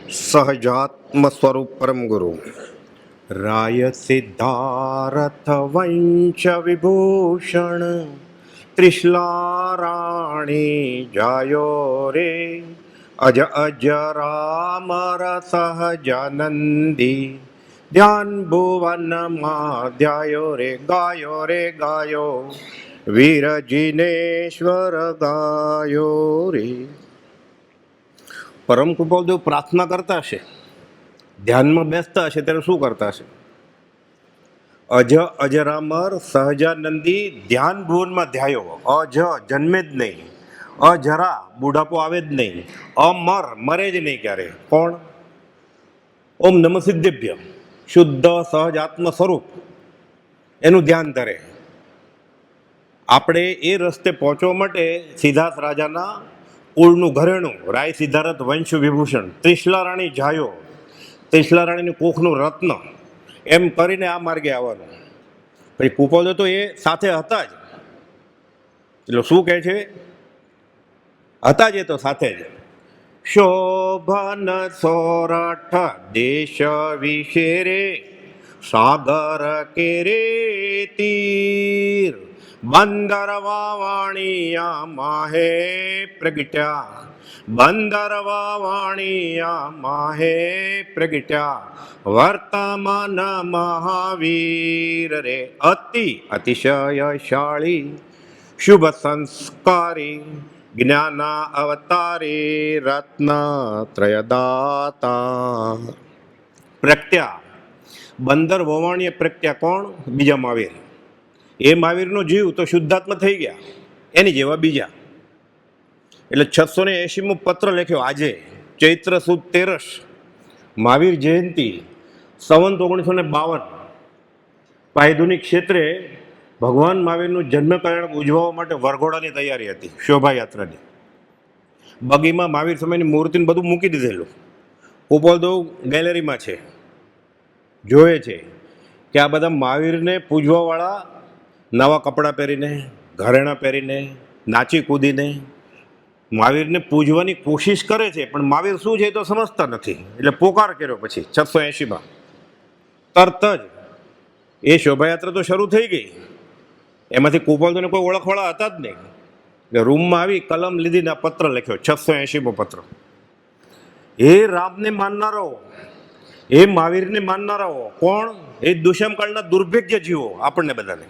સહજાત્મ સ્વરૂપ પરમ ગુરુ રાય સિદ્ધાર્થ વંશ વિભૂષણ ત્રિશલા રાણી જાયો રે અજ અજરામર સહજાનંદી ધ્યાન ભુવનમાં ધ્યાયો રે ગાયો વીર જિનેશ્વર ગાયો રે. પરમ કૃપાળદેવ પ્રાર્થના કરતા હશે, ધ્યાનમાં બેસતા હશે ત્યારે શું કરતા હશે? અજ અજરામર સહજાનંદી ધ્યાન ભુવનમાં ધ્યાયો. અજ જન્મે જ નહીં, અજરા બુઢાપો આવે જ નહીં, અમર મરે જ નહીં ક્યારે. કોણ? ઓમ નમ સિદ્ધેભ્ય શુદ્ધ સહજ આત્મ સ્વરૂપ એનું ધ્યાન ધરે. આપણે એ રસ્તે પહોંચવા માટે સિદ્ધાર્થ રાજાના કુળનું ઘરેણું રાય સિદ્ધાર્થ વંશ વિભૂષણ ત્રિશલા રાણી જાયો, ત્રિશલા રાણીની કોખનું રત્ન એમ કરીને આ માર્ગે આવવાનું. પછી કૃપાળદેવ તો એ સાથે હતા જ. એટલે શું કહે છે? હતા જ એ તો સાથે જ. શોભન સોરઠ દેશ વિશે રે સાગર કેરે તીર બંદરવા વાણિયા માહે પ્રગટ્યા, બંદરવા વાણિયા માહે પ્રગટ્યા વર્તમાન મહાવીર રે અતિશયશાળી શુભ સંસ્કારી જ્ઞાન અવતારી રત્ન ત્રયદાતા. પ્રગટ્યા બંદર વવાણીએ પ્રગટ્યા. કોણ? બીજા મહાવીર. એ મહાવીરનો જીવ તો શુદ્ધાત્મા થઈ ગયા, એની જેવા બીજા. એટલે 680મો પત્ર લખ્યો આજે ચૈત્ર સુદ 13 મહાવીર જયંતિ સંવંત 1952. પાયધુનિક ક્ષેત્રે ભગવાન મહાવીરનું જન્મ કલ્યાણ ઉજવવા માટે વરઘોડાની તૈયારી હતી, શોભાયાત્રાની. બગીમાં મહાવીર સમયની મૂર્તિને બધું મૂકી દીધેલું. કૃપાળદેવ ગેલેરીમાં છે, જોવે છે કે આ બધા મહાવીરને પૂજવાવાળા નવા કપડાં પહેરીને, ઘરેણાં પહેરીને, નાચી કૂદીને મહાવીરને પૂજવાની કોશિશ કરે છે, પણ મહાવીર શું છે એ તો સમજતા નથી. એટલે પોકાર કર્યો. પછી 680માં તરત જ એ શોભાયાત્રા તો શરૂ થઈ ગઈ. એમાંથી કૃપાળદેવને કોઈ ઓળખવાળા હતા જ નહીં. એટલે રૂમમાં આવી કલમ લીધીને આ પત્ર લખ્યો, 680મો પત્ર. એ રામને માનનારાઓ, એ મહાવીરને માનનારાઓ. કોણ? એ દુષ્મકાળના દુર્ભાગ્ય જીવો. આપણને બધાને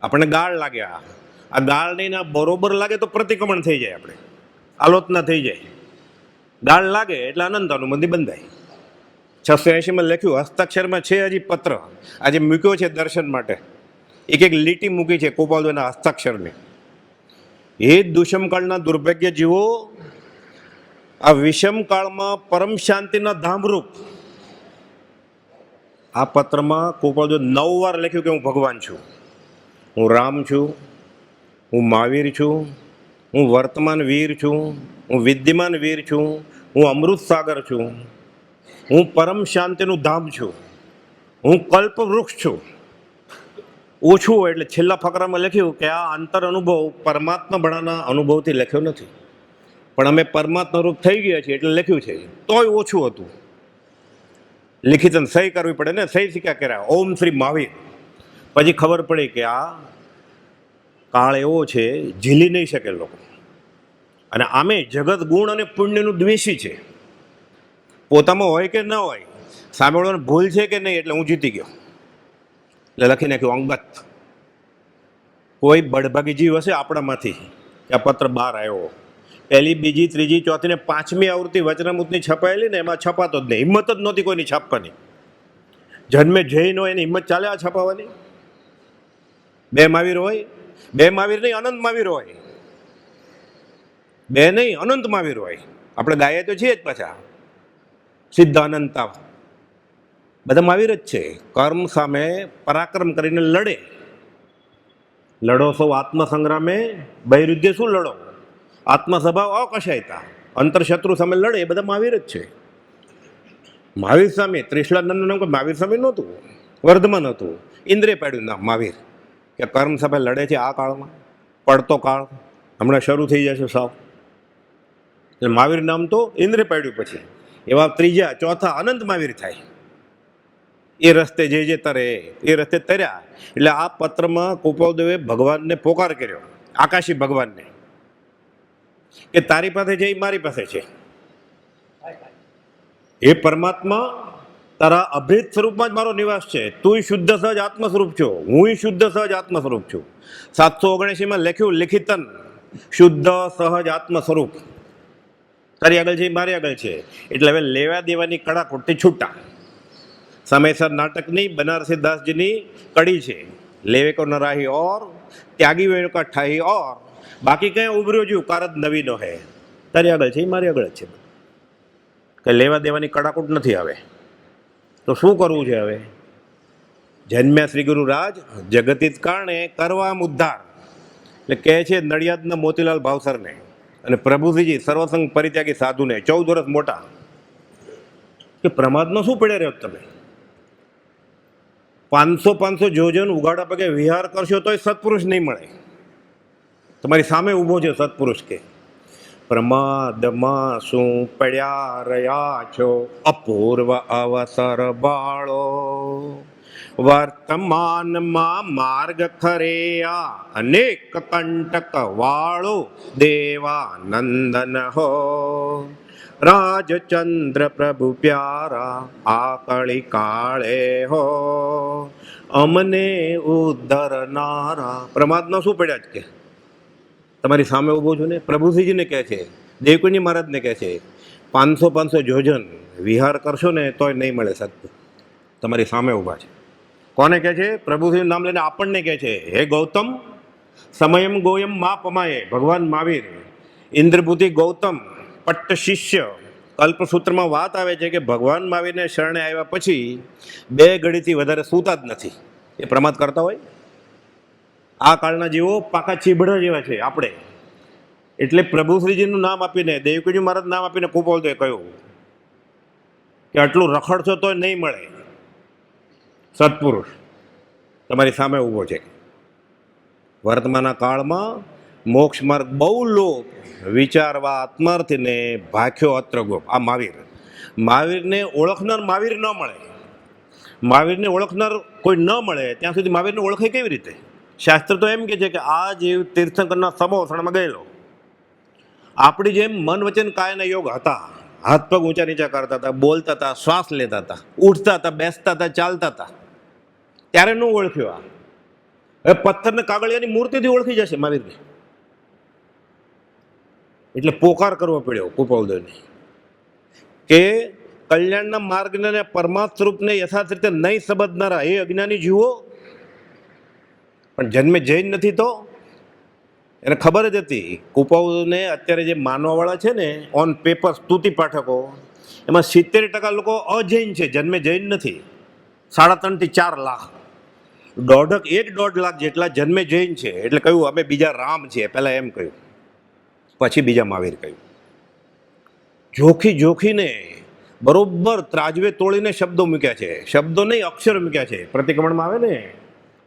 આપણને ગાળ લાગ્યા. આ ગાળ નહીં ના બરોબર લાગે તો પ્રતિક્રમણ થઈ જાય, આપણે આલોચના થઈ જાય. ગાળ લાગે એટલે અનંત અનુમતિ બંધાય. 680માં લખ્યું, હસ્તાક્ષરમાં છે હજી પત્ર. આજે મૂક્યો છે દર્શન માટે. એક લીટી મૂકી છે કૃપાળદેવના હસ્તાક્ષરની. એ દુષ્મકાળના દુર્ભાગ્ય જીવો, આ વિષમકાળમાં પરમ શાંતિના ધામરૂપ. આ પત્રમાં કૃપાળદેવ 9 વાર લખ્યું કે હું ભગવાન છું, હું રામ છું, હું મહાવીર છું, હું વર્તમાન વીર છું, હું વિદ્યમાન વીર છું, હું અમૃત સાગર છું, હું પરમ શાંતિનું ધામ છું, હું કલ્પવૃક્ષ છું. ઓછું એટલે છેલ્લા ફકરામાં લખ્યું કે આ અંતર અનુભવ પરમાત્મા ભણાના અનુભવથી લખ્યો નથી, પણ અમે પરમાત્મા રૂપ થઈ ગયા છીએ એટલે લખ્યું છે. તોય ઓછું હતું. લિખિત સહી કરવી પડે ને, સહી સિક્કા કર્યા ઓમ શ્રી મહાવીર. પછી ખબર પડી કે આ કાળ એવો છે ઝીલી નહીં શકે લોકો. અને આમે જગત ગુણ અને પુણ્યનું દ્વેષી છે. પોતામાં હોય કે ન હોય, સામેવાળાને ભૂલ છે કે નહીં એટલે હું જીતી ગયો. એટલે લખી નાખ્યું અંગત. કોઈ બળભાગી જીવ હશે આપણામાંથી કે આ પત્ર બહાર આવ્યો. પહેલી, બીજી, ત્રીજી, ચોથી ને 5મી આવૃત્તિ વચનામૃતની છપાયેલી ને એમાં છપાતો જ નહીં. હિંમત જ નહોતી કોઈની છાપવાની. જન્મે જૈન હોય એની હિંમત ચાલે આ છપાવવાની? 2 મહાવીર હોય, 2 મહાવીર નહીં અનંત મહાવીર હોય. 2 નહીં અનંત મહાવીર હોય. આપણે ગાય તો છીએ જ પાછા સિદ્ધ અનંતા. બધા મહાવીર જ છે. કર્મ સામે પરાક્રમ કરીને લડે. લડો સૌ આત્મસંગ્રામે બહિરુદ્ધે શું લડો? આત્મસ્વભાવ અકશાયતા. અંતરશત્રુ સામે લડે એ બધા મહાવીર જ છે. મહાવીર સામે ત્રિશલાનંદનું નામ કોઈ મહાવીર સામે નહોતું, વર્ધમાન હતું. ઇન્દ્રે પાડ્યું નામ મહાવીર. કે કર્મ સામે લડે છે આ કાળમાં. પડતો કાળ હમણાં શરૂ થઈ જશે સાવ. એટલે મહાવીર નામ તો ઇન્દ્રે પાડ્યું, પછી એવા ત્રીજા ચોથા અનંત મહાવીર થાય. એ રસ્તે જે તરે એ રસ્તે તર્યા. એટલે આ પત્રમાં કૃપાળુદેવે ભગવાનને પોકાર કર્યો, આકાશી ભગવાનને, કે તારી પાસે છે એ મારી પાસે છે. એ પરમાત્મા તારા અભેદ સ્વરૂપમાં જ મારો નિવાસ છે. તું શુદ્ધ સહજ આત્મ સ્વરૂપ છો, હું શુદ્ધ સહજ આત્મ સ્વરૂપ છું. 779 લખ્યું લિખિતન શુદ્ધ સહજ આત્મ સ્વરૂપ તારી આગળ છે, મારી આગળ છે. એટલે હવે લેવા દેવાની કડાકોટથી છૂટા. સમયસર નાટકની બનારસી દાસજીની કડી છે, લેવે કો ન રાહી ઓર ત્યાગી વે કા ઠાહી ઓર, બાકી કઈ ઉભર્યો છું કારજ નવી નો હે. તારી આગળ છે, મારી આગળ જ છે. કે લેવા દેવાની કડાકોટ નથી. હવે તો શું કરવું છે? હવે જન્મ્યા શ્રી ગુરુ રાજ જગતિત કારણે કરવા ઉદ્ધાર, એટલે કહે છે નડિયાદના મોતીલાલ ભાવસરને અને પ્રભુજીજી સર્વસંગ પરિત્યાગી સાધુને 14 વર્ષ મોટા, કે પ્રમાદમાં શું પડ્યા રહ્યો તમે? 500 જોજન ઉગાડા પગે વિહાર કરશો તોય સત્પુરુષ નહીં મળે. તમારી સામે ઊભો છે સત્પુરુષ. કે પ્રમાદમાં શું પડ્યા રહ્યા છો, અપૂર્વ અવસર બાળો, વર્તમાનમાં માર્ગ ખરેયા અનેક કંટક વાળો, દેવાનંદન હો રાજચંદ્ર પ્રભુ પ્યારા, આકળી કાળે હો અમને ઉદ્ધરનારા. પ્રમાદમાં શું પડ્યા જ કે તમારી સામે ઊભો છું ને. પ્રભુજીને કહે છે, દેવકુંજી મહારાજને કહે છે 500 જોજન વિહાર કરશો ને તોય નહીં મળે સત્પુરુષ. તમારી સામે ઊભા છે. કોને કહે છે? પ્રભુજીનું નામ લઈને આપણને કહે છે, હે ગૌતમ સમયમ ગોયમ મા પમાયે. ભગવાન મહાવીર ઇન્દ્રભૂતિ ગૌતમ પટ્ટ શિષ્ય. કલ્પસૂત્રમાં વાત આવે છે કે ભગવાન મહાવીરને શરણે આવ્યા પછી 2 ઘડીથી વધારે સૂતા જ નથી. એ પ્રમાદ કરતા હોય. આ કાળના જીવો પાકા ચીબડા જેવા છે આપણે. એટલે પ્રભુશ્રીજીનું નામ આપીને, દેવકીજી મહારાજ નામ આપીને કૃપાળુદેવે કહ્યું કે આટલું રખડશો તો નહીં મળે સત્પુરુષ. તમારી સામે ઊભો છે. વર્તમાનના કાળમાં મોક્ષ માર્ગ બહુ લોક વિચારવા આત્માર્થીને ભાખ્યો અત્રગોપ. આ મહાવીરને ઓળખનાર મહાવીર ન મળે. મહાવીરને ઓળખનાર કોઈ ન મળે ત્યાં સુધી મહાવીરને ઓળખે કેવી રીતે? શાસ્ત્ર તો એમ કે છે કે આ જીવ તીર્થંકરના સમોસણમાં ગયેલો. આપણી જેમ મન વચન કાયના યોગ હતા. હાથ પગ ઊંચા નીચા કરતા હતા, બોલતા હતા, શ્વાસ લેતા હતા, ઉઠતા હતા, બેસતા હતા, ચાલતા હતા. ત્યારે ન ઓળખ્યો. આ હવે પથ્થરને કાગળિયાની મૂર્તિથી ઓળખી જશે મહાવીરને. એટલે પોકાર કરવો પડ્યો કૃપાળુદેવને કે કલ્યાણના માર્ગને પરમાર્થ સ્વરૂપને યથાર્થ રીતે નહીં સમજનારા એ અજ્ઞાની જીવો. પણ જન્મે જૈન નથી તો એને ખબર જ હતી. કૃપાળુને અત્યારે જે માનવાવાળા છે ને ઓન પેપર સ્તુતિ પાઠકો, એમાં 70% લોકો અજૈન છે, જન્મે જૈન નથી. 3.5 થી 4 લાખ, 1.5 લાખ જેટલા જન્મે જૈન છે. એટલે કહ્યું અમે બીજા રામ છીએ, પહેલા એમ કહ્યું, પછી બીજા મહાવીર કહ્યું. જોખીને બરોબર ત્રાજવે તોડીને શબ્દો મૂક્યા છે. શબ્દો નહીં, અક્ષર મૂક્યા છે. પ્રતિક્રમણમાં આવે ને,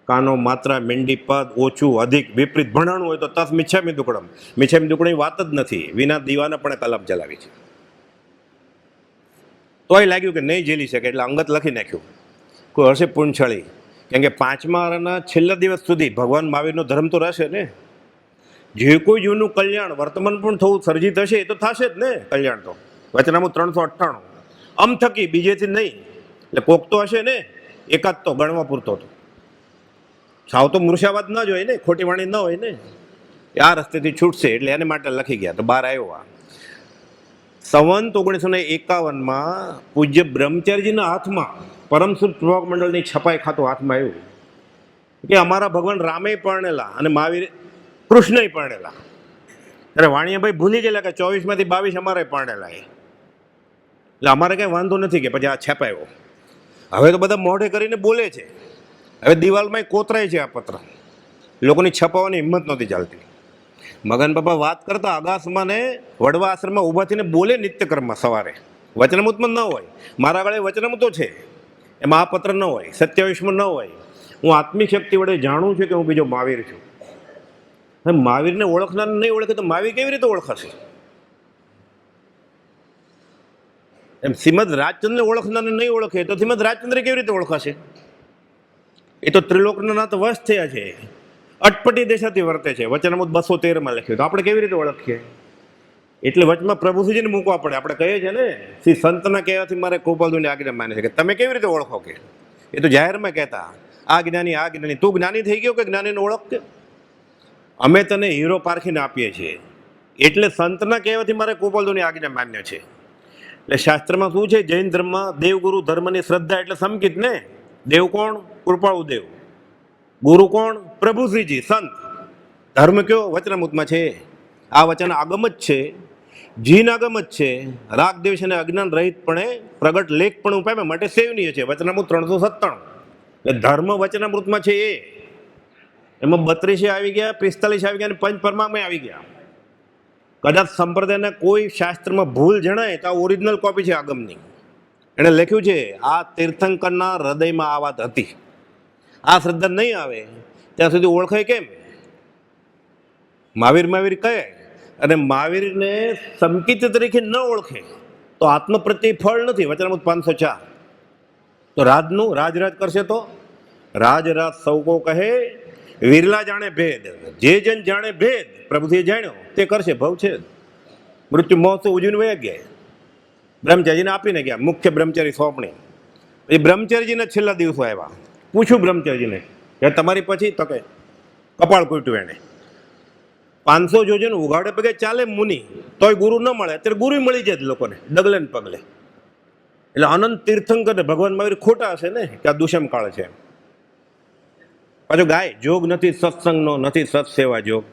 કાનો માત્રા મેંડી પદ ઓછું અધિક વિપરીત ભણાણું હોય તો તસ મિચ્છામી દુકડમ. મિચ્છામી દુકડમ વાત જ નથી. વિના દીવાના પણ કલમ ચલાવી છે. તોય લાગ્યું કે નહીં ઝીલી શકે એટલે અંગત લખી નાખ્યું. કોઈ હશે પૂંછળી, કેમ કે 5મા છેલ્લા દિવસ સુધી ભગવાન મહાવીરનો ધર્મ તો રહેશે ને. જે કોઈ જીવનું કલ્યાણ વર્તમાન પણ થવું સર્જિત હશે એ તો થશે જ ને કલ્યાણ. તો વચનામું 398 અમ થકી બીજેથી નહીં. એટલે કોક તો હશે ને, એકાદ તો ગણવા પૂરતો હતો. સાવ તો મૂર્છાવાદ ન જ હોય ને, ખોટી વાણી ન હોય ને. આ રસ્તેથી છૂટશે એટલે એને માટે લખી ગયા. તો બહાર આવ્યો. આ સંવંત 1951 પૂજ્ય બ્રહ્મચારીજીના હાથમાં પરમસુદ પ્રભાવક મંડળની છપાઈ ખાતું હાથમાં આવ્યું કે અમારા ભગવાન રામે પરણેલા અને મહાવીર કૃષ્ણએ પરણેલા. ત્યારે વાણિયાભાઈ ભૂલી ગયેલા કે 24માંથી 22 અમારે પરણેલા. એટલે અમારે કંઈ વાંધો નથી કે પછી આ છપાયો. હવે તો બધા મોઢે કરીને બોલે છે. હવે દિવાલમાં કોતરાય છે આ પત્ર. લોકોની છપાવવાની હિંમત નહોતી ચાલતી. મગન બાપા વાત કરતા અગાસમાં ને વડવા આશ્રમમાં ઊભા થઈને બોલે નિત્યક્રમમાં સવારે. વચનામૃતમાં ન હોય, મારા આગળ વચનામૃતો છે, એમાં આ પત્ર ન હોય, 27માં ન હોય. હું આત્મિક શક્તિ વડે જાણું છું કે હું બીજો મહાવીર છું. હવે મહાવીરને ઓળખનાર નહીં ઓળખે તો મહાવીર કેવી રીતે ઓળખાશે? એમ શ્રીમદ રાજચંદ્રને ઓળખનારને નહીં ઓળખે તો શ્રીમદ રાજચંદ્ર કેવી રીતે ઓળખાશે? એ તો ત્રિલોકના નાથ વશ થયા છે, અટપટી દેશાથી વર્તે છે. વચનામૃત 213 લખ્યું, તો આપણે કેવી રીતે ઓળખીએ? એટલે વચમાં પ્રભુજીને મૂકવા પડે. આપણે કહીએ છીએ ને, શ્રી સંતના કહેવાથી મારે કૃપાળુની આજ્ઞા માને છે, કે તમે કેવી રીતે ઓળખો? કે એ તો જાહેરમાં કહેતા, આ જ્ઞાની. તું જ્ઞાની થઈ ગયો કે જ્ઞાનીને ઓળખ? કે અમે તને હીરો પારખીને આપીએ છીએ, એટલે સંતના કહેવાથી મારે કૃપાળુની આજ્ઞા માન્ય છે. એટલે શાસ્ત્રમાં શું છે? જૈન ધર્મમાં દેવગુરુ ધર્મની શ્રદ્ધા એટલે સમકિત ને. દેવ કોણ? કૃપાળુ દેવ. ગુરુ કોણ? પ્રભુશ્રીજી સંત. ધર્મ કયો? વચનામૃતમાં છે. આ વચન આગમ જ છે, જીન આગમ જ છે. રાગ દ્વેષ અને અજ્ઞાન રહિતપણે પ્રગટ લેખ પણ ઉપાય માટે સેવનીય છે. વચનામૃત 397. એટલે ધર્મ વચનામૃતમાં છે. એમાં 32 આવી ગયા, 45 આવી ગયા અને પંચ પરમામાં આવી ગયા. કદાચ સંપ્રદાયના કોઈ શાસ્ત્રમાં ભૂલ જણાય તો આ ઓરિજિનલ કોપી છે આગમની. એણે લખ્યું છે, આ તીર્થંકરના હૃદયમાં આ વાત હતી. આ શ્રદ્ધા નહીં આવે ત્યાં સુધી ઓળખાય કેમ? મહાવીર કહે અને મહાવીરને સંકિત તરીકે ન ઓળખે તો આત્મ પ્રત્યે ફળ નથી. વચનામૃત 504. તો રાજ કરશે તો રાજ સૌ કો કહે, વિરલા જાણે ભેદ. જે જન જાણે ભેદ પ્રભુએ જાણ્યો તે કરશે ભવ છે. મૃત્યુ મહોત્સવ ઉજવીને વયા ગયા, બ્રહ્મચારીજીને આપીને ગયા. મુખ્ય બ્રહ્મચારી સોંપણી. એ બ્રહ્મચારીજીના છેલ્લા દિવસો આવ્યા. પૂછ્યું બ્રહ્મચારીજીને કે તમારી પછી? તો કે કપાળ કૂટ્યું એને. 500 જોજન ઉઘાડે પગે ચાલે મુનિ, તોય ગુરુ ન મળે. અત્યારે ગુરુ મળી જાય લોકોને ડગલે ને પગલે. એટલે અનંત તીર્થંકર ભગવાન મહાવીર ખોટા હશે ને કે આ દુષ્મ કાળ છે. પાછો ગાય જોગ નથી સત્સંગનો, નથી સત્સેવા જોગ.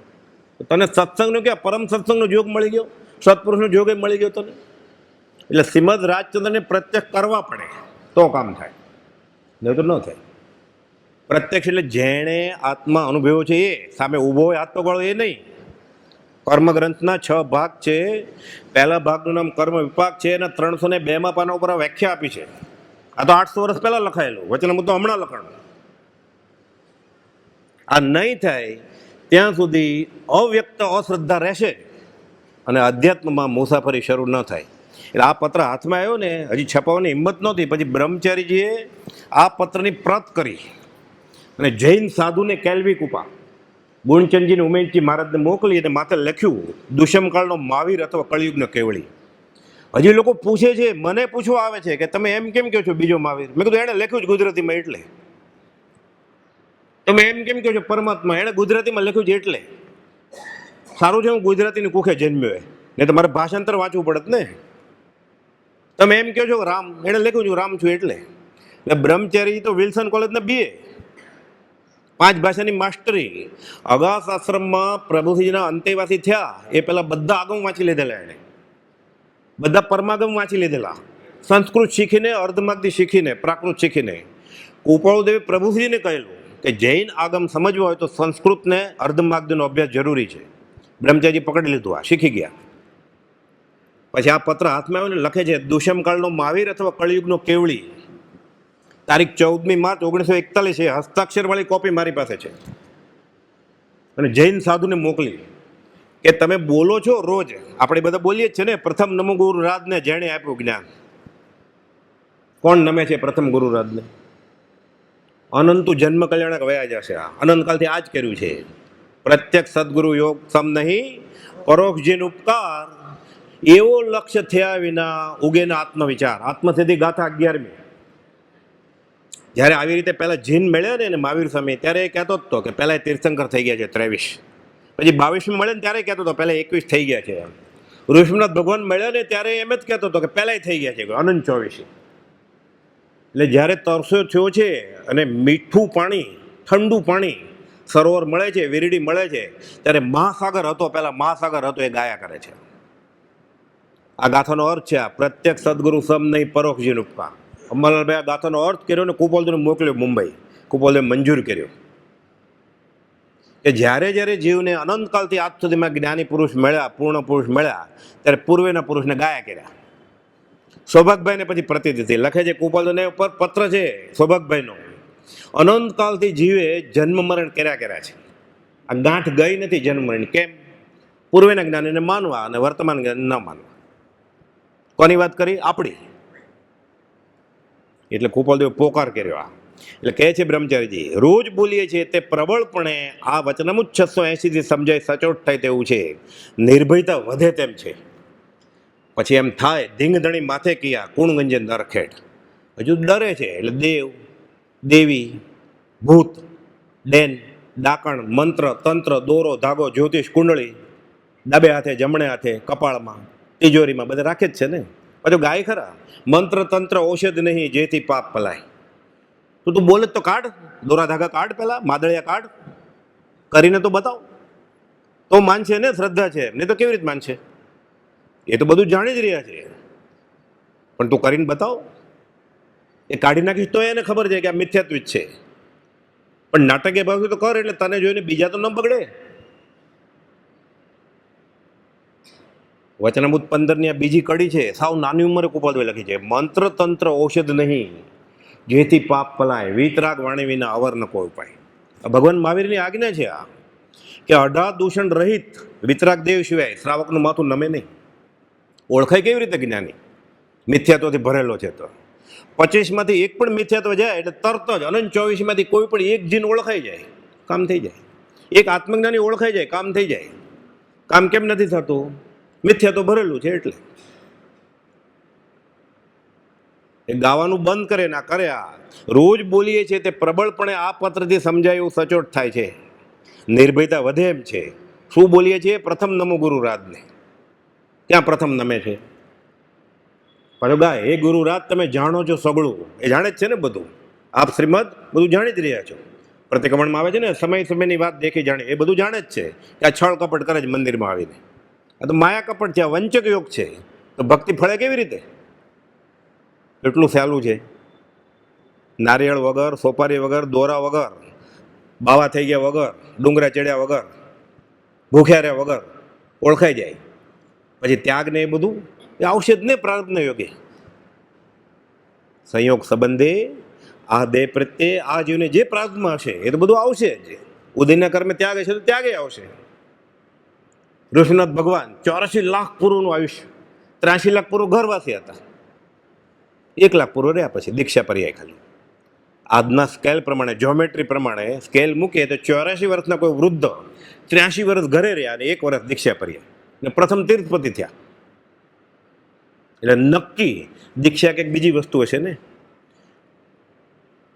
તને સત્સંગનો ક્યાં પરમ સત્સંગનો જોગ મળી ગયો, સત્પુરુષનો જોગ મળી ગયો તને. એટલે શ્રીમદ રાજચંદ્રને પ્રત્યક્ષ કરવા પડે તો કામ થાય, નહીં તો ન થાય. પ્રત્યક્ષ એટલે જેણે આત્મા અનુભવ્યો છે એ. સામે ઊભો હોય હાથ પકડો એ નહીં. કર્મગ્રંથના 6 ભાગ છે. પહેલા ભાગનું નામ કર્મ વિપાક છે અને 302 પાના ઉપર વ્યાખ્યા આપી છે. આ તો 800 વર્ષ પહેલા લખાયેલું. વચનામૃત તો હમણાં લખાણું. આ નહીં થાય ત્યાં સુધી અવ્યક્ત અશ્રદ્ધા રહેશે અને અધ્યાત્મમાં મુસાફરી શરૂ ન થાય. એટલે આ પત્ર હાથમાં આવ્યો ને, હજી છપાવવાની હિંમત નહોતી. પછી બ્રહ્મચારીજીએ આ પત્રની પ્રત કરી અને જૈન સાધુને કેલ્વી કૃપા ગુણચંદજીને ઉમેશજી મહારાજને મોકલી અને માથે લખ્યું, દુષ્મકાળનો મહાવીર અથવા કળિયુગનો કેવળી. હજી લોકો પૂછે છે, મને પૂછવા આવે છે કે તમે એમ કેમ કહો છો બીજો મહાવીર? મેં કીધું એણે લખ્યું છે ગુજરાતીમાં, એટલે તમે એમ કેમ કહો છો પરમાત્મા? એણે ગુજરાતીમાં લખ્યું છે એટલે. સારું છે હું ગુજરાતીની કુખે જન્મ્યો, નહીં તો મારે ભાષાંતર વાંચવું પડત ને. તમે એમ કહો છો રામ, એણે લખ્યું છે રામ છું એટલે. બ્રહ્મચારી તો વિલ્સન કોલેજના BA, 5 ભાષાની માસ્ટરી. અગાસ આશ્રમમાં પ્રભુજીના અંતેવાસી થયા એ પહેલાં બધા આગમ વાંચી લીધેલા. એણે બધા પરમાગમ વાંચી લીધેલા. સંસ્કૃત શીખીને, અર્ધમાગધી શીખીને, પ્રાકૃત શીખીને. કૃપાળુદેવે પ્રભુજીને કહેલું કે જૈન આગમ સમજવા હોય તો સંસ્કૃત ને અર્ધમાગધીનો અભ્યાસ જરૂરી છે. બ્રહ્મચારી પકડી લીધું, આ શીખી ગયા. પછી આ પત્ર હાથમાં આવ્યો ને લખે છે, દુષ્મકાળનો મહાવીર અથવા કળિયુગનો કેવળી. તારીખ 14 માર્ચ 1941 છે. હસ્તાક્ષરવાળી કોપી મારી પાસે છે. અને જૈન સાધુને મોકલી કે તમે બોલો છો રોજ, આપણે બધા બોલીએ જ છે ને, પ્રથમ નમો ગુરુરાજને જેણે આપ્યું જ્ઞાન. કોણ નમે છે પ્રથમ ગુરુરાજને? અનંતુ જન્મ કલ્યાણક વયા જશે. આ અનંતકાલથી આ જ કર્યું છે. પ્રત્યક્ષ સદગુરુ યોગ સમ નહીં, પરોક્ષ જીન ઉપકાર, એવો લક્ષ્ય થયા વિના ઉગેના આત્મવિચાર. આત્મસિદ્ધિ ગાથા 11મી. જ્યારે આવી રીતે પહેલાં જીન મળ્યા ને મહાવીર સ્વામી, ત્યારે એ કહેતો હતો કે પહેલાં તીર્થંકર થઈ ગયા છે 23, પછી 22 મળે ને ત્યારે કહેતો હતો પહેલાં 21 થઈ ગયા છે. ઋષભનાથ ભગવાન મળ્યા ને ત્યારે એમ જ કહેતો હતો કે પહેલાંય થઈ ગયા છે અનંત 24. એટલે જ્યારે તરસો થયો છે અને મીઠું પાણી, ઠંડુ પાણી, સરોવર મળે છે, વીરડી મળે છે, ત્યારે મહાસાગર હતો, પહેલાં મહાસાગર હતો એ ગાયા કરે છે. આ ગાથાનો અર્થ છે આ પ્રત્યક્ષ સદગુરુ સમ નહીં પરોક્ષ જીન ઉપકાર. અંબાલાલભાઈ આ ગાથાનો અર્થ કર્યો ને કુપાલદેવને મોકલ્યો મુંબઈ. કુપાલદેવ મંજૂર કર્યો કે જ્યારે જ્યારે જીવને અનંતકાલથી આજ સુધીમાં જ્ઞાની પુરુષ મળ્યા, પૂર્ણ પુરુષ મળ્યા, ત્યારે પૂર્વેના પુરુષને ગાયા કર્યા. સૌભાગભાઈને પછી પ્રતિનિધિ લખે છે, કુપાલદેવને ઉપર પત્ર છે સૌભાગભાઈનો. અનંતકાલથી જીવે જન્મ મરણ કર્યા છે. આ ગાંઠ ગઈ નથી જન્મ મરણ. કેમ? પૂર્વેના જ્ઞાનીને માનવા અને વર્તમાન જ્ઞાન ન માનવા. કોની વાત કરી? આપણી. એટલે કૃપાલદેવ પોકાર કર્યો. એટલે કહે છે બ્રહ્મચારીજી, રોજ બોલીએ છીએ તે પ્રબળપણે આ વચનામૃત 680 સમજાય સચોટ થાય તેવું છે, નિર્ભયતા વધે તેમ છે. પછી એમ થાય, ધીંગધણી માથે કિયા કુણ ગંજે નરખેડ. હજુ ડરે છે એટલે દેવ, દેવી, ભૂત, ડેન, ડાકણ, મંત્ર, તંત્ર, દોરો, ધાગો, જ્યોતિષ, કુંડળી, ડાબે હાથે, જમણે હાથે, કપાળમાં, તિજોરીમાં બધે રાખે જ છે ને. પાછું ગાય ખરા, મંત્ર તંત્ર ઔષધ નહીં જેથી પાપ પલાય. તું બોલે તો કાઢ, દોરા ધાગા કાઢ, પેલા માદળિયા કાઢ, કરીને તો બતાવ, તો માનશે ને, શ્રદ્ધા છે. નહીં તો કેવી રીતે માનશે? એ તો બધું જાણી જ રહ્યા છે, પણ તું કરીને બતાવ. એ કાઢી નાખીશ તો એને ખબર છે કે આ મિથ્યાત્વ છે. પણ નાટકે ભાવ તો કર, એટલે તને જોઈને બીજા તો ન બગડે. વચનામૃત 15ની આ બીજી કડી છે, સાવ નાની ઉંમરે કૃપાલદેવે લખી છે. મંત્ર તંત્ર ઔષધ નહીં જેથી પાપ પલાય, વીતરાગ વાણી વિના અવર ન કોઈ ઉપાય. ભગવાન મહાવીરની આજ્ઞા છે આ, કે 18 દૂષણ રહિત વિતરાગ દેવ સિવાય શ્રાવકનું માથું નમે નહીં. ઓળખાય કેવી રીતે જ્ઞાની? મિથ્યાત્વથી ભરેલો છે. તો 25માંથી એક પણ મિથ્યાત્વ જાય એટલે તરત જ અનંત 24માંથી કોઈ પણ એક જીન ઓળખાઈ જાય, કામ થઈ જાય. એક આત્મજ્ઞાની ઓળખાઈ જાય, કામ થઈ જાય. કામ કેમ નથી થતું? મિથ્યાત્વ ભરેલું છે એટલે. એ ગાવાનું બંધ કરે ના કરે. આ રોજ બોલીએ છીએ તે પ્રબળપણે આ પત્રથી સમજાય એવું સચોટ થાય છે, નિર્ભયતા વધે એમ છે. શું બોલીએ છીએ? પ્રથમ નમો ગુરુ રાજને. ક્યાં પ્રથમ નમે છે? પાછો ગાય, એ ગુરુ રાજ તમે જાણો છો સગળું. એ જાણે જ છે ને બધું. આપ શ્રીમદ બધું જાણી જ રહ્યા છો. પ્રતિક્રમણમાં આવે છે ને, સમય સમયની વાત દેખી જાણે. એ બધું જાણે જ છે કે આ છળ કપટ કરે છે મંદિરમાં આવીને. આ તો માયા કપટ છે, આ વંચક યોગ છે. તો ભક્તિ ફળે કેવી રીતે? એટલું સહેલું છે. નારિયેળ વગર, સોપારી વગર, દોરા વગર, બાવા થઈ ગયા વગર, ડુંગરા ચડ્યા વગર, ભૂખ્યા રહ્યા વગર ઓળખાઈ જાય. પછી ત્યાગ ને એ બધું એ આવશે જ ને. પ્રારબ્ધના યોગે સંયોગ સંબંધે આ દેહ પ્રત્યે આ જીવને જે પ્રારબ્ધમાં હશે એ તો બધું આવશે જ. ઉદયના કર્મે ત્યાગ હશે તો ત્યાગે આવશે. ઋષિનાથ ભગવાન 84 લાખ પૂર્વનું આયુષ્ય, 83 લાખ પૂર્વ ઘરવાસી હતા. 1 લાખ પૂર્વ રહ્યા પછી દીક્ષા પર્યાય ખાલી. આજના સ્કેલ પ્રમાણે, જ્યોમેટ્રી પ્રમાણે સ્કેલ મૂકીએ તો 84 વર્ષના કોઈ વૃદ્ધ 83 વર્ષ ઘરે રહ્યા અને 1 વર્ષ દીક્ષા પર્યાય ને પ્રથમ તીર્થપતિ થયા. એટલે નક્કી દીક્ષા કંઈક બીજી વસ્તુ હશે ને.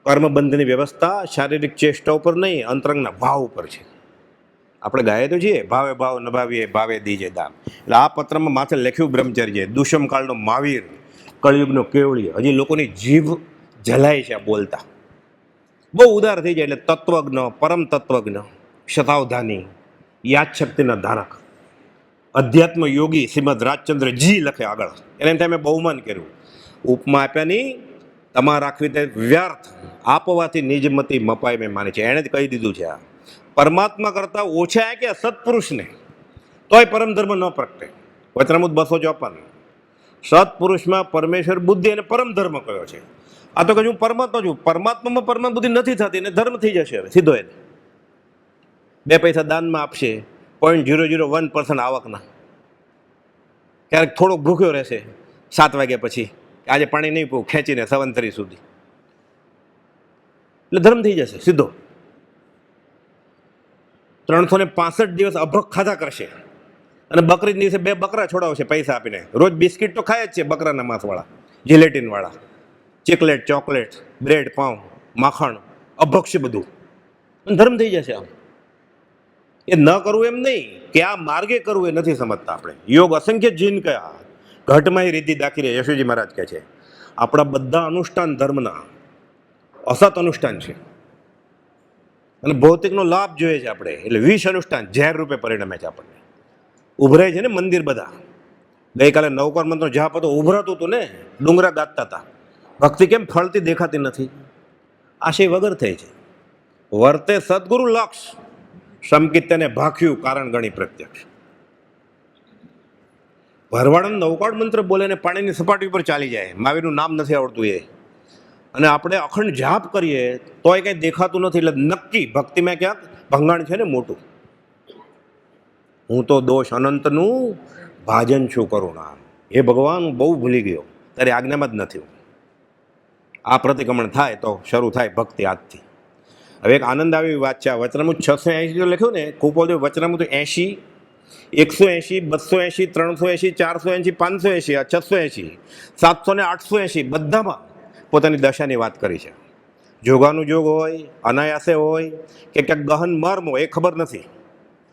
કર્મબંધની વ્યવસ્થા શારીરિક ચેષ્ટા ઉપર નહીં, અંતરંગના ભાવ ઉપર છે. આપણે ગાય તો છીએ, ભાવે ભાવ નભાવીએ ભાવે દીજે દાન. એટલે આ પત્રમાં માથે લખ્યું બ્રહ્મચારી, દુષ્મ કાળનો મહાવીર, કળયુગનો કેવળી. હજી લોકોની જીભ જલાય છે આ બોલતા. બહુ ઉદાર થઈ જાય એટલે તત્વજ્ઞ, પરમ તત્વજ્ઞ, શતાવધાની, યાદશક્તિના ધારક, અધ્યાત્મ યોગી શ્રીમદ રાજચંદ્રજી લખે આગળ. એને તમે બહુમાન કર્યું. ઉપમા આપ્યાની તમા રાખવી તે વ્યર્થ, આપવાથી નિજમતી મપાય મેં માની છે. એણે જ કહી દીધું છે આ પરમાત્મા કરતાં ઓછા કે સત્પુરુષને તોય પરમ ધર્મ ન પ્રગટે. વચનામૃત 254. સત્પુરુષમાં પરમેશ્વર બુદ્ધિ અને પરમ ધર્મ કયો છે. આ તો કહ્યું પરમાત્મા છું, પરમાત્મામાં પરમ બુદ્ધિ નથી થતી ને ધર્મ થઈ જશે. હવે સીધો એને 2 પૈસા દાનમાં આપશે, 0.001% આવકના. ક્યારેક થોડોક ભૂખ્યો રહેશે 7 વાગ્યા પછી, આજે પાણી નહીં પીવું, ખેંચીને 7:30 સુધી, એટલે ધર્મ થઈ જશે સીધો. 365 દિવસ અભક ખાધા કરશે અને બકરીદ દિવસે 2 બકરા છોડાવશે પૈસા આપીને. રોજ બિસ્કિટ તો ખાય જ છે બકરાના માંસવાળા, જિલેટીનવાળા, ચોકલેટ, બ્રેડ, પાઉં, માખણ, અભક છે બધું. ધર્મ થઈ જશે. આમ એ ન કરવું એમ નહીં, કે આ માર્ગે કરવું એ નથી સમજતા આપણે. યોગ અસંખ્ય જીન કયા ઘટમાં રીતિ દાખી રહ્યા. યશુજી મહારાજ કહે છે આપણા બધા અનુષ્ઠાન ધર્મના અસત અનુષ્ઠાન છે અને ભૌતિકનો લાભ જોઈએ છે આપણે. એટલે 20 અનુષ્ઠાન ઝેર રૂપે પરિણમે છે આપણને. ઉભરાય છે ને મંદિર બધા. ગઈકાલે નવકાર મંત્ર જાપ હતો, ઉભરાતું હતું ને, ડુંગરા ગાતા હતા. ભક્તિ કેમ ફળતી દેખાતી નથી? આશય વગર થઈ છે. વર્તે સદગુરુ લક્ષ, સમકિત તેને ભાખ્યું કારણ ગણી પ્રત્યક્ષ. ભરવાડનો નવકાર મંત્ર બોલે ને પાણીની સપાટી ઉપર ચાલી જાય. મહાવીરનું નામ નથી આવડતું એ, અને આપણે અખંડ જાપ કરીએ તોય કંઈ દેખાતું નથી. એટલે નક્કી ભક્તિમાં ક્યાંક ભંગાણ છે ને મોટું. હું તો દોષ અનંતનું ભાજન છું કરુણા. એ ભગવાન હું બહુ ભૂલી ગયો, તારી આજ્ઞામાં જ નથી. આ પ્રતિક્રમણ થાય તો શરૂ થાય ભક્તિ આજથી. હવે એક આનંદ આવી વાત છે, આ વચનામૃત 680 જો લખ્યું ને કૃપાલદેવ વચનામૃત 80, 180, 280, 380, 480, 580, આ 680, 700 ને 880 બધામાં પોતાની દશાની વાત કરી છે. જોગાનું જોગ હોય, અનાયાસે હોય કે ક્યાંક ગહન મર્મ હોય એ ખબર નથી,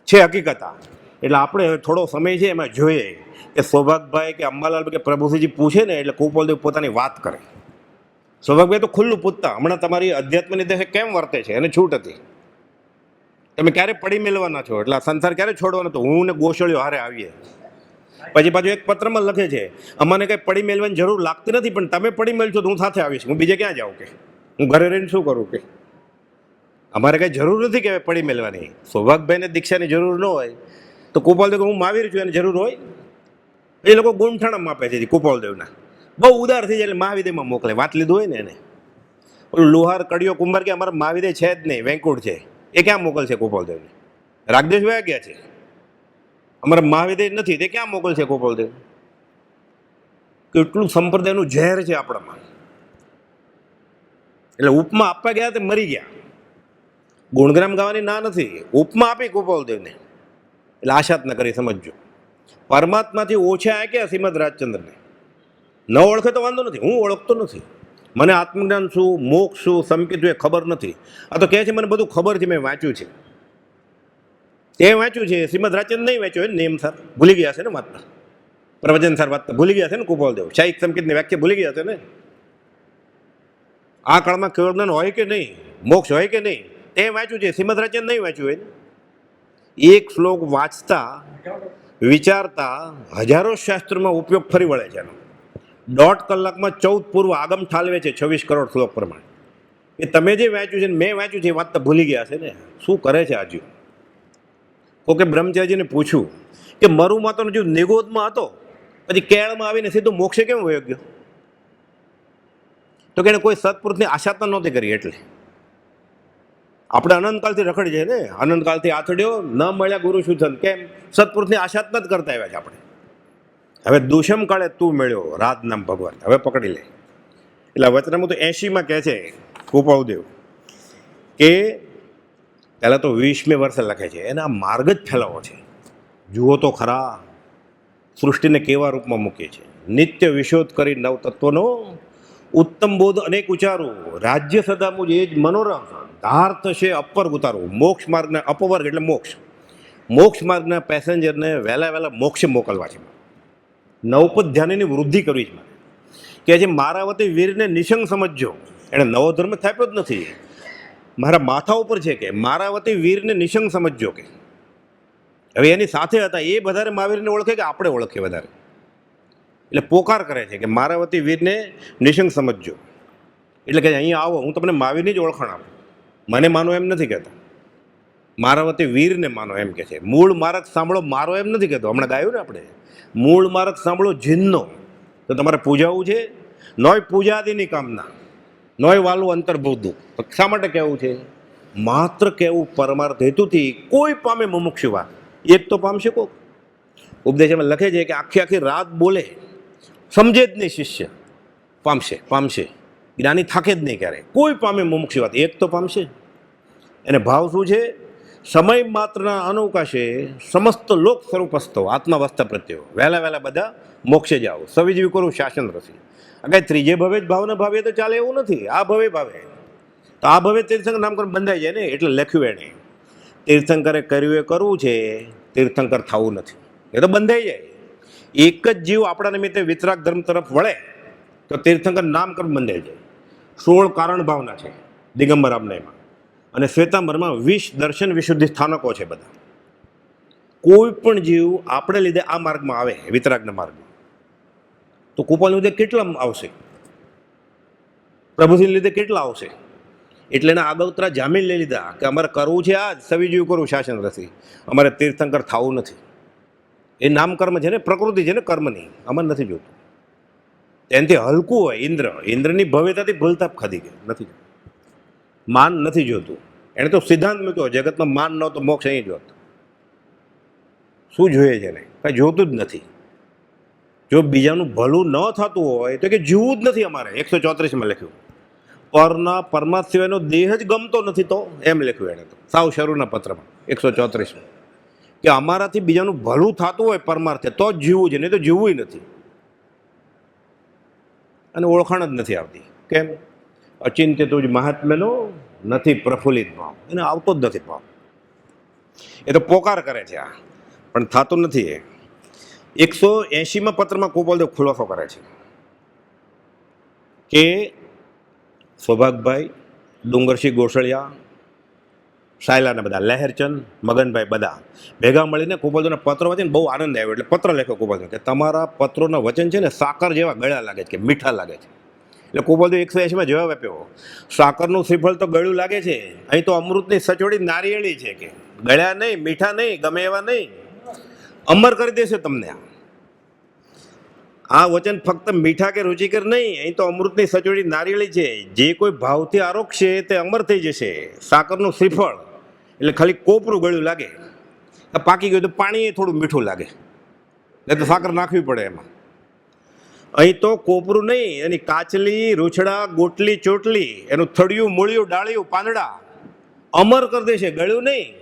છે હકીકત આ. એટલે આપણે હવે થોડો સમય છે એમાં જોઈએ કે સૌભાગભાઈ કે અંબાલાલ કે પ્રભુસિંહજી પૂછે ને એટલે કૃપાલદેવ પોતાની વાત કરે. સૌભાગભાઈ તો ખુલ્લું પૂછતા, હમણાં તમારી અધ્યાત્મની દેશે કેમ વર્તે છે એને છૂટ હતી, તમે ક્યારે પડી મેળવાના છો, એટલે આ સંસાર ક્યારે છોડવાનો હતો, હું ને ગોસળીઓ હારે આવીએ. પછી પાછું એક પત્રમાં લખે છે અમને કંઈ પડી મેળવાની જરૂર લાગતી નથી, પણ તમે પડી મેળશો તો હું સાથે આવીશ, હું બીજે ક્યાં જાઉં, કે હું ઘરે રહીને શું કરું, કે અમારે કંઈ જરૂર નથી કે પડી મેળવાની. સૌભાગભાઈને દીક્ષાની જરૂર ન હોય તો કૃપાલદેવ હું મહાવીર છું એની જરૂર હોય. એ લોકો ગુંઠાણમાં આપે છે કૃપાલદેવના, બહુ ઉદાર થઈ જાય એટલે મહાવિદેવમાં મોકલે, વાત લીધું હોય ને એને. ઓલું લોહાર કડિયો કુંભાર કે અમારા મહાવિદેવ છે જ નહીં, વેંકુટ છે, એ ક્યાં મોકલશે કૃપાલદેવને? રાગદેશ વયા ગયા છે, અમારા મહાવિદેવ નથી, તે ક્યાં મોકલશે કૃપાલદેવ? કેટલું સંપ્રદાયનું ઝેર છે આપણામાં. એટલે ઉપમા આપવા ગયા તે મરી ગયા. ગુણગ્રામ ગાવાની ના નથી, ઉપમા આપી કૃપાલદેવને. એટલે આશાત ન કરી સમજજો. પરમાત્માથી ઓછા આ ક્યાં શ્રીમદ રાજચંદ્રને? ન ઓળખે તો વાંધો નથી, હું ઓળખતો નથી, મને આત્મજ્ઞાન શું, મોક્ષ શું, સંકેત એ ખબર નથી. આ તો કહે છે મને બધું ખબર છે, મેં વાંચ્યું છે. એ વાંચ્યું છે, શ્રીમદ રાજચંદ્ર નહીં વાંચ્યું હોય ને, નિયમ સર ભૂલી ગયા છે ને, વાંચતા પ્રવચન સર વાંચતા ભૂલી ગયા છે ને કૃપાલદેવ, શાહિક સંકેતની વ્યાખ્યા ભૂલી ગયા છે ને. આ કાળમાં કેવળ જ્ઞાન હોય કે નહીં, મોક્ષ હોય કે નહીં, એ વાંચ્યું છે, શ્રીમદ રાજચંદ્ર નહીં વાંચ્યું હોય ને. એક શ્લોક વાંચતા વિચારતા હજારો શાસ્ત્રોમાં ઉપયોગ ફરી વળે છે એનો. 1.5 કલાકમાં 14 પૂર્વ આગમ ઠાલવે છે 26 કરોડ શ્લોક પ્રમાણે. એ તમે જે વાંચ્યું છે ને મેં વાંચ્યું છે એ વાત તો ભૂલી ગયા છે ને, શું કરે છે આજુ? ઓકે, બ્રહ્મચારીજીને પૂછ્યું કે મરુમાં તો જો નિગોદમાં હતો, પછી કેળમાં આવીને સીધું મોક્ષે કેમ વયો ગયો? તો કે એને કોઈ સત્પુરુષની આશા તો નહોતી કરી. એટલે આપણે અનંતકાળથી રખડી જાય ને, અનંતકાળથી આથડ્યો ન મળ્યા ગુરુ સૂચન, કેમ? સત્પુરુષની આશા જ નથી કરતા આવ્યા છે આપણે. હવે દુષમ કાળે તું મળ્યો રાત નામ ભગવાન, હવે પકડી લે. એટલે વચનામૃત 80માં કહે છે કૃપાલદેવ કે પહેલાં તો 20મે વર્ષે લખે છે, એના માર્ગ જ ફેલાવો છે. જુઓ તો ખરા સૃષ્ટિને કેવા રૂપમાં મૂકે છે. નિત્ય વિશોધ કરી નવ તત્વનો ઉત્તમ બોધ અનેક ઉચ્ચારું, રાજ્ય સદા મુજ એ જ મનોરમ, ધાર થશે અપર ઉતારવું. મોક્ષ માર્ગના અપવર્ગ એટલે મોક્ષ, મોક્ષ માર્ગના પેસેન્જરને વહેલા વહેલા મોક્ષે મોકલવા છે. નવપદ ધ્યાનની વૃદ્ધિ કરવી છે કે જે મારા વતી વીરને નિશંક સમજજો. એણે નવો ધર્મ થાપ્યો જ નથી, મારા માથા ઉપર છે કે મારા વતી વીરને નિશંક સમજજો. કે હવે એની સાથે હતા એ વધારે મહાવીરને ઓળખે કે આપણે ઓળખીએ વધારે? એટલે પોકાર કરે છે કે મારા વતી વીરને નિશંક સમજજો. એટલે કે અહીંયા આવો, હું તમને મહાવીરની જ ઓળખાણ આપું, મને માનો એમ નથી કહેતો, મારા વતી વીરને માનો એમ કે છે. મૂળ માર્ગ સાંભળો મારો એમ નથી કહેતો, હમણાં ગાયું ને આપણે, મૂળ માર્ગ સાંભળો જીનનો. તો તમારે પૂજાવું છે, નોય પૂજાદિની કામના, નોય વાલું અંતર્ભૂતું. તો શા માટે કહેવું છે? માત્ર કહેવું પરમાર્થ હેતુથી કોઈ પામે મુમુક્ષુ વાત, એક તો પામશે કોક. ઉપદેશમાં લખે છે કે આખી આખી રાત બોલે, સમજે જ નહીં શિષ્ય, પામશે પામશે, જ્ઞાની થાકે જ નહીં ક્યારે. કોઈ પામે મુમુક્ષુ વાત, એક તો પામશે. એને ભાવ શું છે? સમય માત્રના અનવકાશે સમસ્ત લોક સ્વરૂપસ્તો આત્માવસ્થા પ્રત્યે વહેલા વહેલા બધા મોક્ષે જાઓ, સવિજીવી કરું શાસન રસી. કાંઈ ત્રીજે ભવે જ ભાવના ભાવીએ તો ચાલે એવું નથી, આ ભવે ભાવે. તો આ ભવે તીર્થંકર નામ કરીને બંધાઈ જાય ને, એટલે લખ્યું એણે તીર્થંકરે કર્યું એ કરવું છે, તીર્થંકર થવું નથી, એ તો બંધાઈ જાય. એક જ જીવ આપણા નિમિત્તે વિતરાગ ધર્મ તરફ વળે તો તીર્થંકર નામ કર્મ બંધાઈ જાય. 16 કારણ ભાવના છે દિગંબર આમનામાં, અને શ્વેતાંબરમાં 20 દર્શન વિશુદ્ધિ સ્થાનકો છે બધા. કોઈ પણ જીવ આપણે લીધે આ માર્ગમાં આવે, વિતરાગના માર્ગમાં, તો કૃપાને લીધે કેટલા આવશે, પ્રભુજીને લીધે કેટલા આવશે. એટલે એના આગોતરા જામીન લઈ લીધા કે અમારે કરવું છે આ જ સવિજીવ કરું શાસન રસી, અમારે તીર્થંકર થવું નથી. એ નામ કર્મ છે ને, પ્રકૃતિ છે ને કર્મની, અમારે નથી જોતું. એનાથી હલકું હોય ઇન્દ્ર, ઇન્દ્રની ભવ્યતાથી ભૂલતાપ ખાધી ગઈ નથી. માન નથી જોતું, એણે તો સિદ્ધાંત મૂક્યો જગતમાં માન ન તો મોક્ષ અહીં જોત. શું જોઈએ છે ને? કાંઈ જોતું જ નથી. જો બીજાનું ભલું ન થતું હોય તો કે જીવવું જ નથી અમારે. 134માં લખ્યું પરના પરમાર્થ સિવાયનો દેહ જ ગમતો નથી, તો એમ લખ્યું એણે તો સાવ શરૂના પત્રમાં 134, કે અમારાથી બીજાનું ભલું થતું હોય પરમાર્થે તો જ જીવવું છે, નહીં તો જીવવું નથી. અને ઓળખાણ જ નથી આવતી. કેમ? અચિંત્ય તુજ મહાત્મ્યનો નથી પ્રફુલ્લિત ભાવ, એને આવતો જ નથી ભાવ. એ તો પોકાર કરે છે આ, પણ થતું નથી. એ 180માં પત્રમાં ગોપાલદેવ ખુલાસો કરે છે કે સૌભાગભાઈ, ડુંગરસિંહ ગોસળિયા, સાયલાના બધા, લહેરચંદ, મગનભાઈ બધા ભેગા મળીને ગોપાલદેવના પત્રો વાંચીને બહુ આનંદ આવ્યો. એટલે પત્ર લખ્યો ગોપાલદેવ કે તમારા પત્રોના વચન છે ને સાકર જેવા ગળ્યા લાગે છે, કે મીઠા લાગે છે. એટલે ગોપાલદેવ 180માં જવાબ આપ્યો, સાકરનું શ્રીફળ તો ગળ્યું લાગે છે, અહીં તો અમૃતની સચોડી નારિયેળી છે, કે ગળ્યા નહીં, મીઠા નહીં, ગમે એવા નહીં, અમર કરી દેશે તમને. આ વચન ફક્ત મીઠા કે રુચિકર નહીં, અહીં તો અમૃતની સચોડી નારિયેળી છે, જે કોઈ ભાવથી આરોગશે તે અમર થઈ જશે. સાકરનું શ્રીફળ એટલે ખાલી કોપરું ગળ્યું લાગે, પાકી ગયું તો પાણી થોડું મીઠું લાગે, એટલે તો સાકર નાખવી પડે એમાં. અહીં તો કોપરું નહીં, એની કાચલી, રૂછડા, ગોટલી, ચોટલી, એનું થળિયું, મૂળિયું, ડાળિયું, પાંદડા અમર કરી દેશે, ગળ્યું નહીં.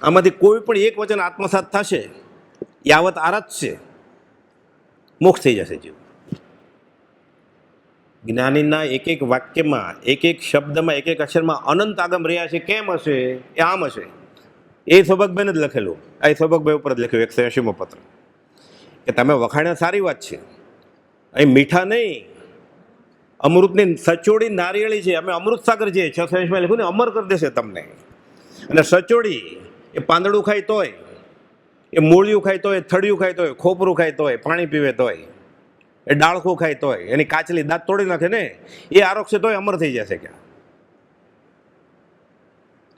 આમાંથી કોઈ પણ એક વચન આત્મસાત થશે, યાવત આરત છે, મોક્ષ થઈ જશે જીવ. જ્ઞાનીના એક એક વાક્યમાં, એક એક શબ્દમાં, એક એક અક્ષરમાં અનંત આગમ રહ્યા છે. કેમ હશે? એ આમ હશે. એ સૌભાગભાઈને જ લખેલું, આ સૌભાગભાઈ ઉપર જ લખ્યું 180મો પત્ર, કે તમે વખાણ્યા સારી વાત છે, અહીં મીઠા નહીં, અમૃતની સચોડી નારિયેળી છે, અમે અમૃત સાગર છીએ. 680માં લખ્યું ને, અમર કરી દેશે તમને. અને સચોડી એ પાંદડું ખાય તોય, એ મૂળિયું ખાય તોય, થળિયું ખાય તોય, ખોપરું ખાય તોય, પાણી પીવે તોય, એ ડાળખું ખાય તોય, એની કાચલી દાંત તોડી નાખે ને, એ આરોગશે તોય અમર થઈ જશે. ક્યાં?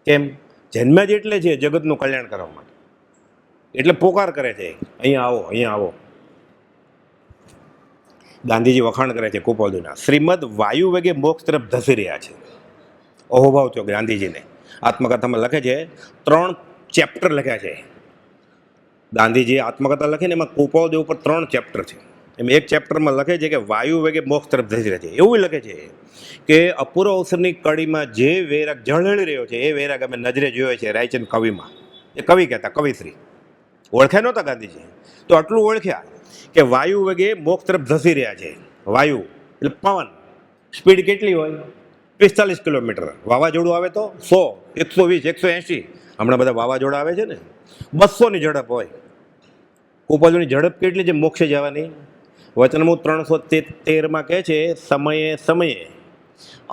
કેમ? જન્મ્યા જ એટલે છે જગતનું કલ્યાણ કરવા માટે, એટલે પોકાર કરે છે, અહીંયા આવો, અહીંયા આવો. ગાંધીજી વખાણ કરે છે ગોપાલદેવના, શ્રીમદ વાયુ વેગે મોક્ષ તરફ ધસી રહ્યા છે. અહોભાવ થયો ગાંધીજીને. આત્મકથામાં લખે છે, 3 ચેપ્ટર લખ્યા છે ગાંધીજીએ. આત્મકથા લખીને એમાં ગોપાલદેવ ઉપર 3 ચેપ્ટર છે. એમ એક ચેપ્ટરમાં લખે છે કે વાયુ વેગે મોક્ષ તરફ ધસી રહ્યા છે. એવું લખે છે કે અપૂર્વ અવસરની કડીમાં જે વૈરાગ ઝળહળી રહ્યો છે, એ વૈરાગ અમે નજરે જોયો છે રાયચંદ કવિમાં. એ કવિ કહેતા, કવિશ્રી. ઓળખ્યા નહોતા ગાંધીજી, તો આટલું ઓળખ્યા કે વાયુ વેગે મોક્ષ તરફ ધસી રહ્યા છે. વાયુ એટલે પવન, સ્પીડ કેટલી હોય? 45 કિલોમીટર. વાવાઝોડું આવે તો 100, 120, 180. હમણાં બધા વાવાઝોડા આવે છે ને, 200ની ઝડપ હોય. ગોપાલદેવની ઝડપ કેટલી છે મોક્ષે જવાની? વચનમૂળ 313માં કહે છે, સમયે સમયે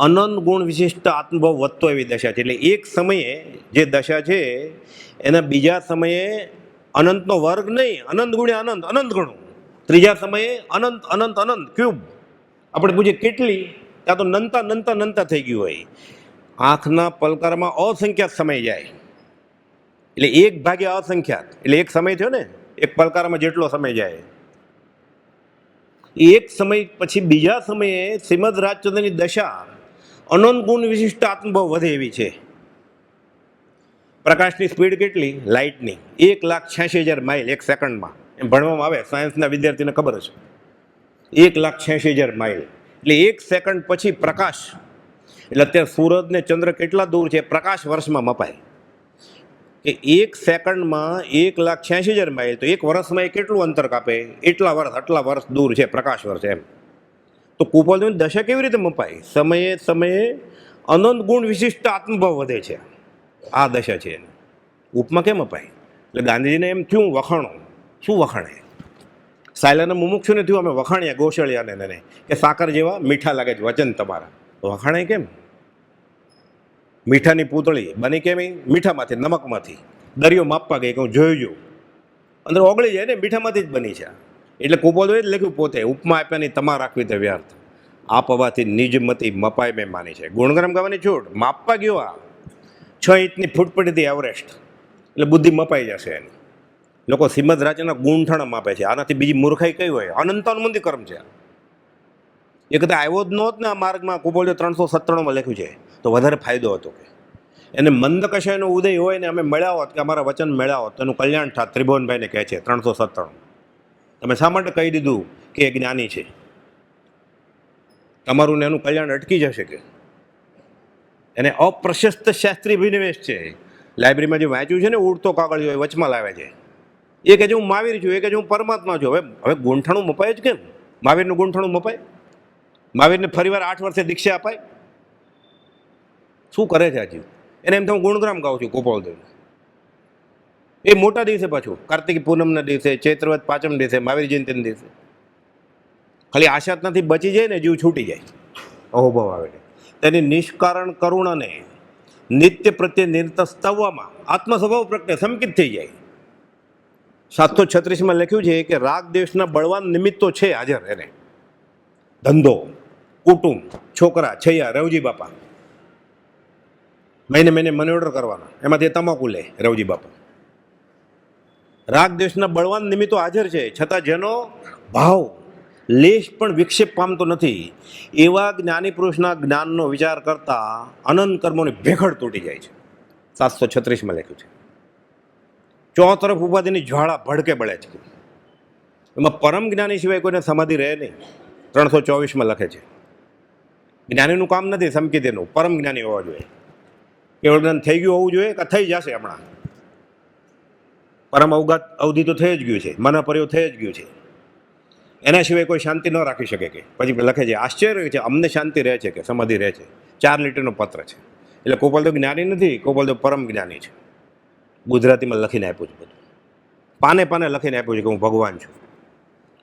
અનંત ગુણ વિશિષ્ટ આત્મભાવ વધતો એવી દશા છે. એટલે એક સમયે જે દશા છે એના બીજા સમયે અનંતનો વર્ગ નહીં, અનંત ગુણ્યા અનંત, અનંત ગણું. ત્રીજા સમયે અનંત અનંત અનંત ક્યુબ. આપણે પૂછીએ કેટલી? ત્યાં તો નંતા નંતા નંતા થઈ ગયું હોય. આંખના પલકારમાં અસંખ્યાત સમય જાય, એટલે 1 ભાગ્યા અસંખ્યાત, એટલે એક સમય થયો ને, એક પલકારમાં જેટલો સમય જાય. એક સમય પછી બીજા સમયે શ્રીમદ રાજચંદ્રની દશા અનંત ગુણ વિશિષ્ટ આત્મભાવ વધે એવી છે. પ્રકાશની સ્પીડ કેટલી? લાઇટની 1,86,000 માઇલ એક સેકન્ડમાં. એમ ભણવામાં આવે, સાયન્સના વિદ્યાર્થીને ખબર હશે. 1,86,000 માઇલ એટલે એક સેકન્ડ પછી પ્રકાશ. એટલે અત્યારે સૂરજ ને ચંદ્ર કેટલા દૂર છે? પ્રકાશ વર્ષમાં મપાય. કે એક સેકન્ડમાં 1,86,000 માઇલ, તો એક વર્ષમાં એ કેટલું અંતર કાપે? એટલા વર્ષ, આટલા વર્ષ દૂર છે પ્રકાશ વર્ષ. એમ તો ગોપાલદેવની દશા કેવી રીતે મપાય? સમયે સમયે અનંત ગુણ વિશિષ્ટ આત્મભાવ વધે છે. આ દશા છે એની. ઉપમા કેમ અપાય? એટલે ગાંધીજીને એમ થયું વખાણો. શું વખાણે? સાયલાના મુમુક્ષુને થયું અમે વખાણ્યા ગોસળિયાને કે સાકર જેવા મીઠા લાગે છે વચન તમારા. વખાણાય કેમ? મીઠાની પૂતળી બની કેમ? મીઠામાંથી, નમકમાંથી. દરિયો માપવા ગઈ કે હું જોયું, અંદર ઓગળી જાય ને, મીઠામાંથી જ બની છે. એટલે ગોપાલદેવે જ લખ્યું પોતે, ઉપમા આપ્યાની તમા રાખવી તે વ્યર્થ, આપવાથી નિજમતી મપાય મેં માની છે. ગુણગરમ ગાવાની છૂટ. માપવા ગયો આ 6 ઇંચની ફૂટ પડી હતી એવરેસ્ટ, એટલે બુદ્ધિ મપાઈ જશે એની. લોકો શ્રીમદ રાજના ગુણઠાણા માપે છે. આનાથી બીજી મૂર્ખાઈ કઈ હોય? અનંતાનુબંધી કર્મ છે. એ કદાચ આવ્યો જ નહોત ને આ માર્ગમાં, ગોપાલદેવ 397માં લખ્યું છે, તો વધારે ફાયદો હતો. કે એને મંદ કશાયનો ઉદય હોય ને અમે મળ્યા હોત, કે અમારા વચન મળ્યા હોત, તેનું કલ્યાણ થાત. ત્રિભુવનભાઈને કહે છે 397. તમે શા માટે કહી દીધું કે એ જ્ઞાની છે? તમારું ને એનું કલ્યાણ અટકી જશે. કે એને અપ્રશસ્ત શાસ્ત્રી અભિનિવેશ છે. લાઇબ્રેરીમાં જે વાંચ્યું છે ને ઉડતો કાગળિયો એ વચમાં લાવે છે. એ કહે છે હું મહાવીર છું, એ કહે છે હું પરમાત્મા છું. હવે ગૂંઠણું મપાય જ કેમ? મહાવીરનું ગૂંઠણું મપાય? મહાવીરને ફરીવાર 8 વર્ષે દીક્ષા અપાય? શું કરે છે હજી? એને એમ તો હું ગુણગ્રામ ગાઉં છું ગોપાલદેવ. એ મોટા દિવસે પાછું કાર્તિકી પૂનમના દિવસે, ચૈત્રવદ પાંચમ દિવસે, મહાવીર જયંતિના દિવસે. ખાલી આશા નથી બચી જાય ને જીવ છૂટી જાય, અહોભાવ આવે. તેની નિષ્કારણ કરુણાને નિત્ય પ્રત્યે નિરતસ્તવવામાં આત્મસ્વભાવ પ્રત્યે સંકિત થઈ જાય. 736માં લખ્યું છે કે રાગ દેશના બળવાન નિમિત્તો છે હાજર એને. ધંધો, કુટુંબ, છોકરા, છૈયા, રવજી બાપા. મહિને મની ઓર્ડર કરવાના, એમાંથી તમાકુ લે રવજી બાપા. રાગ દેશના બળવાન નિમિત્તો હાજર છે, છતાં જેનો ભાવ લેશ પણ વિક્ષેપ પામતો નથી, એવા જ્ઞાની પુરુષના જ્ઞાનનો વિચાર કરતા અનંત કર્મોની ભેખડ તૂટી જાય છે. 736માં લખ્યું છે. ચોતરફ ઉપાધિની જ્વાળા ભડકે બળે છે. એમાં પરમ જ્ઞાની સિવાય કોઈને સમાધિ રહે નહીં. 324માં લખે છે. જ્ઞાનીનું કામ નથી સમકીતેનું, પરમ જ્ઞાની હોવા જોઈએ. કેવળ જ્ઞાન થઈ ગયું હોવું જોઈએ કે થઈ જશે હમણાં. પરમ અવધિ તો થઈ જ ગયું છે, મન પર્યો થઈ જ ગયું છે. એના સિવાય કોઈ શાંતિ ન રાખી શકે. કે પછી લખે છે આશ્ચર્ય છે અમને શાંતિ રહે છે કે સમાધિ રહે છે. 4 લીટીનો પત્ર છે. એટલે ગોપાલદેવ જ્ઞાની નથી, ગોપાલદેવ પરમ જ્ઞાની છે. ગુજરાતીમાં લખીને આપ્યું છે બધું, પાને પાને લખીને આપ્યું છે કે હું ભગવાન છું.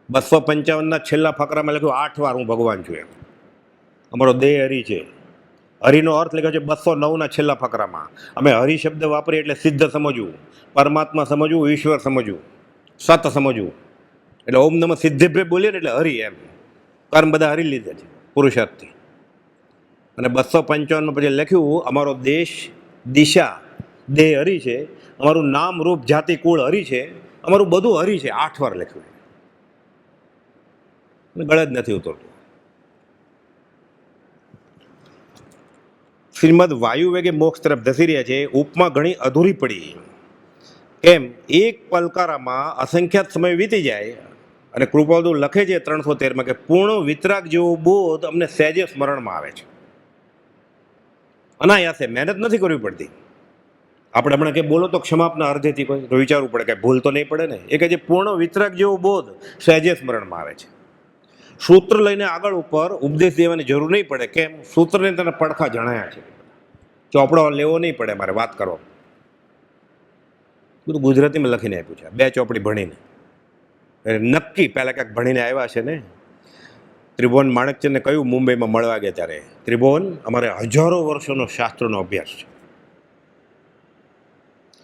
255ના છેલ્લા ફકરામાં લખ્યું 8 વાર હું ભગવાન છું એમ. અમારો દેહ હરિ છે. હરિનો અર્થ લખ્યો છે 209ના છેલ્લા ફકરામાં. અમે હરિ શબ્દ વાપરીએ એટલે સિદ્ધ સમજવું, પરમાત્મા સમજવું, ઈશ્વર સમજવું, સત સમજવું. એટલે ઓમ નમઃ સિદ્ધિભ્રે બોલીએ ને એટલે હરિ એમ. કર્મ બધા હરી લીધે છે પુરુષાર્થથી. અને 255 પછી લખ્યું અમારો દેશ દિશા દેહ હરિ છે, અમારું નામ રૂપ જાતિ કુળ હરિ છે, અમારું બધું હરિ છે. 8 વાર લખ્યું. ગળે જ નથી ઉતરતું. શ્રીમદ વાયુ વેગે મોક્ષ તરફ ધસી રહ્યા છે. ઉપમા ઘણી અધૂરી પડી. કેમ? એક પલકારામાં અસંખ્યાત સમય વીતી જાય. અને કૃપાળુ લખે છે 313માં કે પૂર્ણ વિતરાગ જેવો બોધ અમને સહેજે સ્મરણમાં આવે છે. અનાયાસે, મહેનત નથી કરવી પડતી. આપણે હમણાં કે બોલો તો ક્ષમાપના અર્ધેથી કોઈ તો વિચારવું પડે કે ભૂલ તો નહીં પડે ને. એ કહે છે પૂર્ણ વિતરાગ જેવો બોધ સહેજે સ્મરણમાં આવે છે. સૂત્ર લઈને આગળ ઉપર ઉપદેશ દેવાની જરૂર નહીં પડે. કેમ? સૂત્રને તેના પડખા જણાયા છે. ચોપડો લેવો નહીં પડે મારે વાત કરો. બધું ગુજરાતીમાં લખીને આપ્યું છે. 2 ચોપડી ભણીને નક્કી પહેલાં ક્યાંક ભણીને આવ્યા છે ને. ત્રિભુવન માણેકચંદને કહ્યું મુંબઈમાં મળવા ગયા ત્યારે, ત્રિભુવન અમારે હજારો વર્ષોનો શાસ્ત્રોનો અભ્યાસ છે.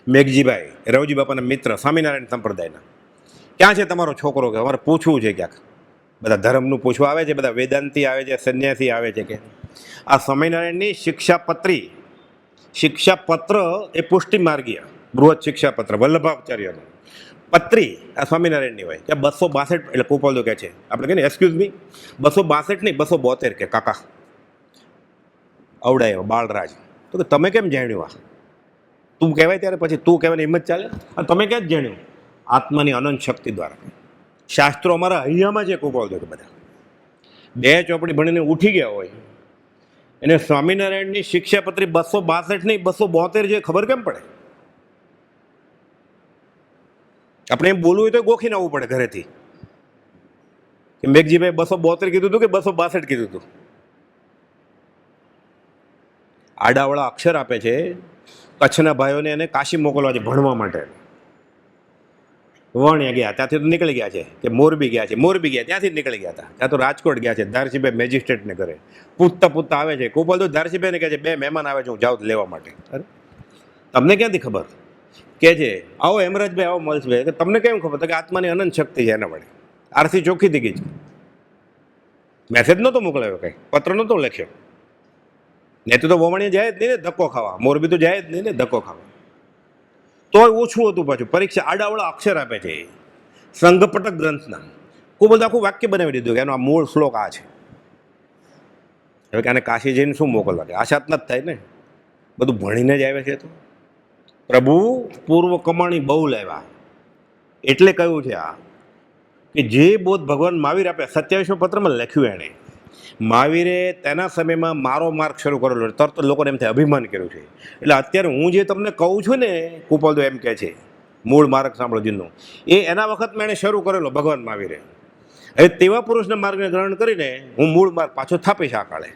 મેઘજીભાઈ રવજી બાપાના મિત્ર, સ્વામિનારાયણ સંપ્રદાયના, ક્યાં છે તમારો છોકરો? કે અમારે પૂછવું છે ક્યાંક. બધા ધર્મનું પૂછવા આવે છે, બધા વેદાંતી આવે છે, સંન્યાસી આવે છે. કે આ સ્વામિનારાયણની શિક્ષાપત્ર એ પુષ્ટિ માર્ગીય બૃહદ શિક્ષાપત્ર વલ્લભાચાર્યનું પત્રી આ સ્વામિનારાયણની હોય. કે 262 એટલે કૃપાળુ કહે છે, આપણે કહીએ ને એક્સક્યુઝ મી, 262 નહીં 272 કે કાકા અવડાયો બાળરાજ. તો કે તમે કેમ જાણ્યું? આ તું કહેવાય ત્યારે પછી તું કહેવાની હિંમત ચાલે? તમે ક્યાં જ જાણ્યું? આત્માની અનંત શક્તિ દ્વારા. શાસ્ત્રો અમારા હૈયામાં છે કૃપાળુ. બધા 2 ચોપડી ભણીને ઉઠી ગયા હોય એને સ્વામિનારાયણની શિક્ષાપત્રી 262 નહીં 272 છે ખબર કેમ પડે? આપણે એમ બોલવું હોય તો ગોખીને આવવું પડે ઘરેથી કે મેઘજીભાઈ 272 કીધું હતું કે 262 કીધું હતું. આડાવાળા અક્ષર આપે છે. કચ્છના ભાઈઓને એને કાશી મોકલવા છે ભણવા માટે. વણ્યા ગયા, ત્યાંથી તો નીકળી ગયા છે. કે મોરબી ગયા છે, મોરબી ગયા ત્યાંથી જ નીકળી ગયા હતા. ત્યાં તો રાજકોટ ગયા છે ધારસીભાઈ મેજિસ્ટ્રેટને ઘરે. પૂછતા પૂછતા આવે છે કૃપાળુ ધારસીભાઈને કહે છે 2 મહેમાન આવે છે, હું જાઉં લેવા માટે. અરે તમને ક્યાંથી ખબર? કે છે આવો હેમરાજભાઈ, આવો મલ્સભાઈ. કે તમને કેમ ખબર? તો કે આત્માની અનંત શક્તિ છે એના વડે. આરસી ચોખ્ખી થઈ ગઈ છે. મેસેજ નહોતો મોકલાયો, કંઈ પત્ર નહોતો લખ્યો. નહીં તો વમણીએ જાય જ નહીં ને ધક્કો ખાવા. મોરબી તો જાય જ નહીં ને ધક્કો ખાવા. તોય ઓછું હતું પાછું. પરીક્ષા આડાવડા અક્ષર આપે છે સંઘપટક ગ્રંથના. ખૂબ બધું આખું વાક્ય બનાવી દીધું કે એનો આ મૂળ શ્લોક આ છે. હવે કે આને કાશી જઈને શું મોકલવા? કે આશાત ન જ થાય ને, બધું ભણીને જ આવે છે. તો પ્રભુ પૂર્વ કમાણી બહુ લાવ્યા એટલે કહ્યું છે આ કે જે બોધ ભગવાન મહાવીર આપ્યા 27મા પત્રમાં લખ્યું એણે મહાવીરે તેના સમયમાં મારો માર્ગ શરૂ કરેલો, તરત લોકોને એમ થાય અભિમાન કર્યું છે. એટલે અત્યારે હું જે તમને કહું છું ને, કૃપાલદેવ એમ કહે છે મૂળ માર્ગ સાંભળો જીનનો, એ એના વખતમાં એણે શરૂ કરેલો ભગવાન મહાવીરે. હવે તેવા પુરુષના માર્ગને ગ્રહણ કરીને હું મૂળ માર્ગ પાછો થાપીશ આ કાળે.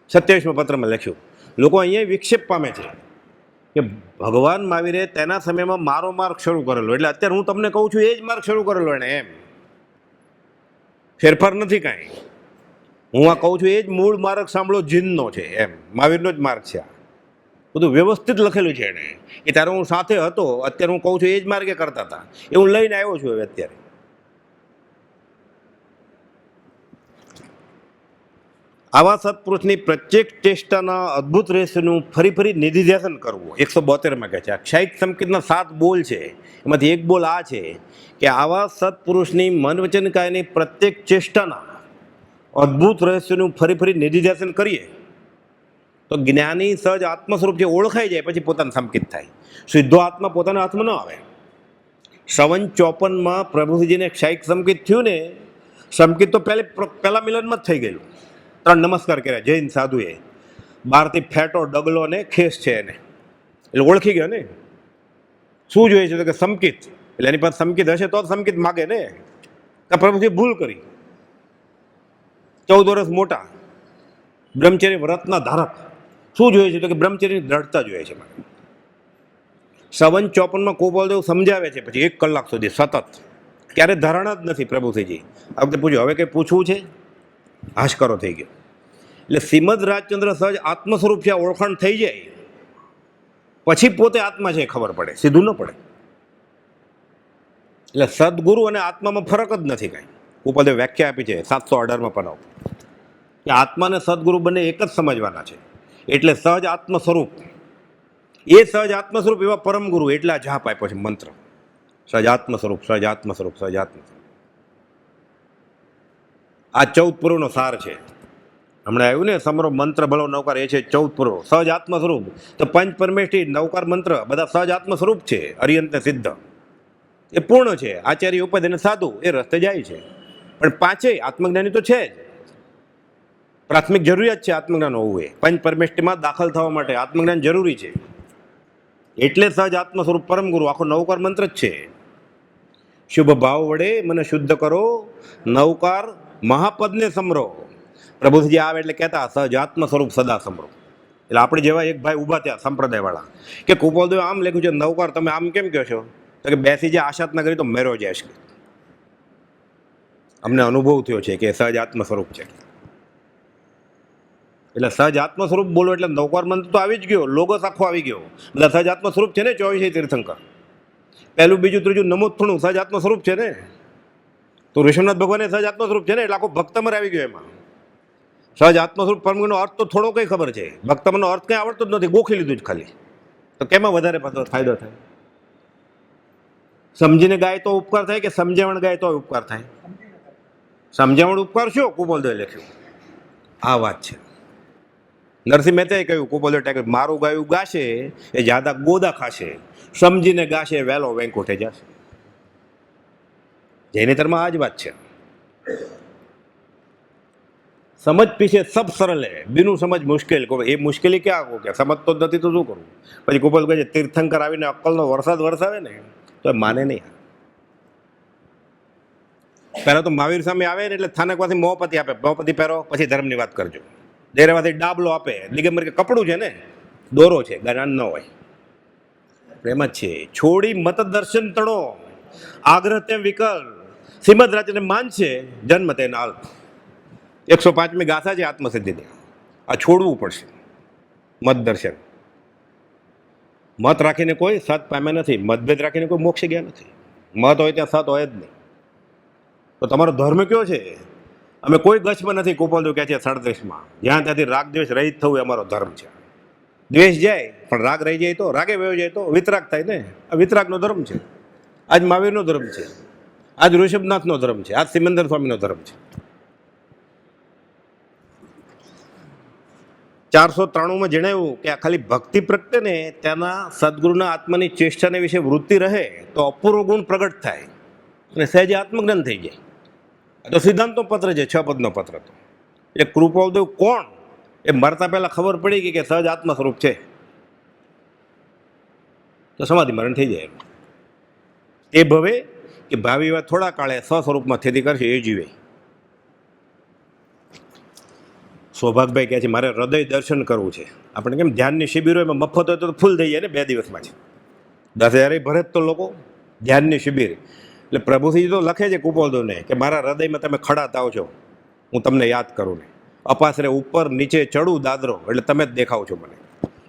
27મા પત્રમાં લખ્યું. લોકો અહીંયા વિક્ષેપ પામે છે કે ભગવાન મહાવીરે તેના સમયમાં મારો માર્ગ શરૂ કરેલો, એટલે અત્યારે હું તમને કહું છું એ જ માર્ગ શરૂ કરેલો એણે, એમ ફેરફાર નથી કાંઈ. હું આ કહું છું એ જ મૂળ માર્ગ સાંભળો જીનનો છે, એમ મહાવીરનો જ માર્ગ છે. આ બધું વ્યવસ્થિત લખેલું છે એણે, કે ત્યારે હું સાથે હતો, અત્યારે હું કહું છું એ જ માર્ગે કરતા હતા, એ હું લઈને આવ્યો છું હવે અત્યારે. આવા સત્પુરુષની પ્રત્યેક ચેષ્ટાના અદ્ભુત રહસ્યનું ફરી ફરી નિધિધ્યાસન કરવું. 172માં કહે છે. આ ક્ષાયિક સંકેતના 7 બોલ છે, એમાંથી એક બોલ આ છે કે આવા સત્પુરુષની મન વચન કાયની પ્રત્યેક ચેષ્ટાના અદ્ભુત રહસ્યનું ફરી ફરી નિધિધ્યાસન કરીએ તો જ્ઞાની સહજ આત્મ સ્વરૂપ જે ઓળખાઈ જાય પછી પોતાનું સંકેત થાય. સીધો આત્મા પોતાના હાથમાં ન આવે. 54માં પ્રભુજીને ક્ષાયિક સંકેત થયું ને, સંકેત તો પહેલા મિલનમાં જ થઈ ગયેલું. 3 નમસ્કાર કર્યા જૈન સાધુએ, બહારથી ફેટો ડગલો ને ખેસ છે એને, એટલે ઓળખી ગયો ને. શું જોઈએ છે તો કે સંકેત, એટલે એની પાસે સંકેત હશે તો સંકેત માગે ને. કે પ્રભુજી ભૂલ કરી, 14 વર્ષ મોટા બ્રહ્મચર્ય વ્રતના ધારક, શું જોઈએ છે તો કે બ્રહ્મચર્યની દ્રઢતા જોઈએ છે. 54માં કૃપાલદેવ સમજાવે છે પછી 1 કલાક સુધી સતત, ક્યારે ધારણા જ નથી પ્રભુજીજી. આ વખતે પૂછ્યું હવે કંઈ પૂછવું છે, હાશકારો થઈ ગયો. એટલે શ્રીમદ રાજચંદ્ર સહજ આત્મ સ્વરૂપ છે ઓળખાણ થઈ જાય પછી પોતે આત્મા છે ખબર પડે, સીધું ન પડે. એટલે સદગુરુ અને આત્મામાં ફરક જ નથી કાંઈ. કૃપાલદેવ વ્યાખ્યા આપી છે 718માં પનાવ, કે આત્મા અને સદગુરુ બંને એક જ સમજવાના છે. એટલે સહજ આત્મ સ્વરૂપ, એ સહજ આત્મ સ્વરૂપ એવા પરમ ગુરુ, એટલે આ જાપ આપ્યો છે મંત્ર, સહજ આત્મ સ્વરૂપ, સહજ આત્મ સ્વરૂપ, સહજ આત્મ સ્વરૂપ. આ 14 પૂર્વનો સાર છે. હમણાં આવ્યું ને સમરો મંત્ર ભલો નવકાર, એ છે 14 પૂર્વ સહજ આત્મ સ્વરૂપ. તો પંચ પરમેષ્ઠી નવકાર મંત્ર બધા સહજ આત્મ સ્વરૂપ છે. અરિયંત સિદ્ધ એ પૂર્ણ છે. આચાર્ય ઉપદ અને સાધુ એ રસ્તે જાય છે. પણ પાંચેય આત્મજ્ઞાની તો છે જ, પ્રાથમિક જરૂરિયાત છે આત્મજ્ઞાન હોવું. એ પંચ પરમેષ્ઠીમાં દાખલ થવા માટે આત્મજ્ઞાન જરૂરી છે. એટલે સહજ આત્મ સ્વરૂપ પરમ ગુરુ આખો નવકાર મંત્ર જ છે. શુભ ભાવ વડે મને શુદ્ધ કરો, નવકાર મહાપદને સમરો. પ્રભુજી આવે એટલે કહેતા સહજ આત્મ સ્વરૂપ સદા સમરો. એટલે આપણે જેવા એક ભાઈ ઊભા થયા સંપ્રદાયવાળા, કે કૃપાલદેવ આમ લખ્યું છે નવકાર, તમે આમ કેમ કહો છો? તો કે બેસી જે આશાત ના કરી તો મેરો જાય છે. અમને અનુભવ થયો છે કે સહજ આત્મ સ્વરૂપ છે. એટલે સહજ આત્મ સ્વરૂપ બોલો એટલે નવકાર મંત્ર તો આવી જ ગયો, લોગસ આખો આવી ગયો. બધા સહજ આત્મ સ્વરૂપ છે ને 24 તીર્થંકર, પહેલું બીજું ત્રીજું નમોત્થણું સહજ આત્મ સ્વરૂપ છે ને. તો ઋષભનાથ ભગવાને સહજ આત્મ સ્વરૂપ છે ને, એટલે આખો ભક્તમર આવી ગયો એમાં. સહજ આત્મ સ્વરૂપ પરમનો અર્થ તો થોડો કઈ ખબર છે, ભક્તમનો અર્થ કંઈ આવડતો જ નથી, ગોખી લીધું જ ખાલી. તો કેમાં વધારે ફાયદો થાય? સમજીને ગાય તો ઉપકાર થાય કે સમજાવણ ગાય તો ઉપકાર થાય? સમજાવણ ઉપકાર શું કૃપાલદેવે લખ્યું, આ વાત છે. નરસિંહ મહેતાએ કહ્યું કૃપાલદેવ ટાઈગર, મારું ગાયું ગાશે એ જ્યાદા ગોદા ખાશે, સમજીને ગાશે વહેલો વેંકુઠે જશે. જૈનેતરમાં આ જ વાત છે. સમજ પીછે સબ સરળ હે, બીનું સમજ મુશ્કેલ. એ મુશ્કેલી ક્યાં કહો કે સમજતો જ નથી તો શું કરવું? પછી કૃપાલ કહે છે તીર્થંકર આવીને અક્કલનો વરસાદ વરસાવે ને તો માને નહીં. પહેલા તો મહાવીર સામે આવે ને એટલે સ્થાનકમાંથી મોહપતિ આપે, મોહપતિ પહેરો પછી ધર્મની વાત કરજો. ડેરામાંથી ડાબલો આપે, દિગંબર કે કપડું છે ને, દોરો છે, જ્ઞાન ન હોય. પ્રેમ જ છે. છોડી મત દર્શન તણો, આગ્રહ તેમ વિકલ, શ્રીમદ રાજને માન છે જન્મ તેના અલ્પ. 105મી ગાથા છે આત્મસિદ્ધિની. આ છોડવું પડશે મત દર્શન. મત રાખીને કોઈ સત પામ્યા નથી, મતભેદ રાખીને કોઈ મોક્ષ ગયા નથી. મત હોય ત્યાં સત હોય જ નહીં. તો તમારો ધર્મ કયો છે? અમે કોઈ ગચ્છમાં નથી. કૃપાલદેવ કહે છે 37માં, જ્યાં ત્યાંથી રાગ દ્વેષ રહિત થવું એ અમારો ધર્મ છે. દ્વેષ જાય પણ રાગ રહી જાય તો, રાગે વયો જાય તો વિતરાગ થાય ને. આ વિતરાગનો ધર્મ છે. આજ મહાવીરનો ધર્મ છે, આજ ઋષભનાથનો ધર્મ છે, આજ સિમંદર સ્વામીનો ધર્મ છે. 493માં જણાવ્યું કે આ ખાલી ભક્તિ પ્રગટે ને તેના સદગુરુના આત્માની ચેષ્ટાને વિશે વૃત્તિ રહે તો અપૂર્વ ગુણ પ્રગટ થાય અને સહેજે આત્મજ્ઞાન થઈ જાય. આ તો સિદ્ધાંતનો પત્ર છે, 6 પદનો પત્ર. તો એ કૃપાળદેવ કોણ એ મરતા પહેલાં ખબર પડી ગઈ કે સહજ આત્મ સ્વરૂપ છે, તો સમાધિ મરણ થઈ જાય. એ ભવે કે ભાવિ એવા થોડા કાળે સ્વસ્વરૂપમાં સ્થિતિ કરશે એ જીવે. સૌભાગભાઈ કહે છે મારે હૃદય દર્શન કરવું છે. આપણે કેમ ધ્યાનની શિબિરો એમાં મફત હોય તો ફૂલ થઈ જાય ને 2 દિવસમાં છે. 10,000 ભરે તો લોકો ધ્યાનની શિબિર. એટલે પ્રભુજી તો લખે છે કૃપાળદેવને કે મારા હૃદયમાં તમે ખડા થાવ છો, હું તમને યાદ કરું ને અપાસરે ઉપર નીચે ચડું દાદરો એટલે તમે જ દેખાવ છો મને.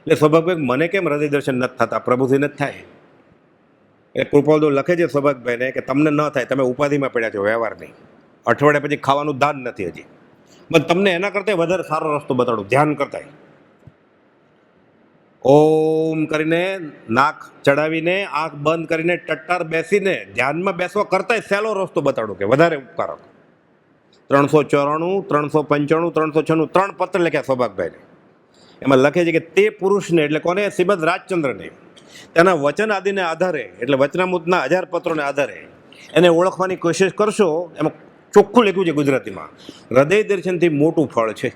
એટલે સૌભાગભાઈ મને કેમ હૃદય દર્શન નથી થતા, પ્રભુજી નથી થાય. એ કૃપાળદેવ લખે છે સૌભાગભાઈને કે તમને ન થાય, તમે ઉપાધિમાં પડ્યા છો, વ્યવહાર નહીં. અઠવાડિયા પછી ખાવાનું દાન નથી હજી. પણ તમને એના કરતાં વધારે સારો રસ્તો બતાડું, ધ્યાન કરતા ઓમ કરીને નાક ચડાવીને આંખ બંધ કરીને ટટ્ટાર બેસીને ધ્યાનમાં બેસવા કરતા સહેલો રસ્તો બતાડું કે વધારે ઉપકારક. 394, 395, 396 3 પત્ર લખ્યા સૌભાગભાઈને. એમાં લખે છે કે તે પુરુષને એટલે કોને, શ્રીમદ રાજચંદ્રને તેના વચન આદિને આધારે એટલે વચનામૃતના 1000 પત્રોને આધારે એને ઓળખવાની કોશિશ કરશો. એમાં ચોખ્ખું લખ્યું છે ગુજરાતીમાં, હૃદય દર્શનથી મોટું ફળ છે.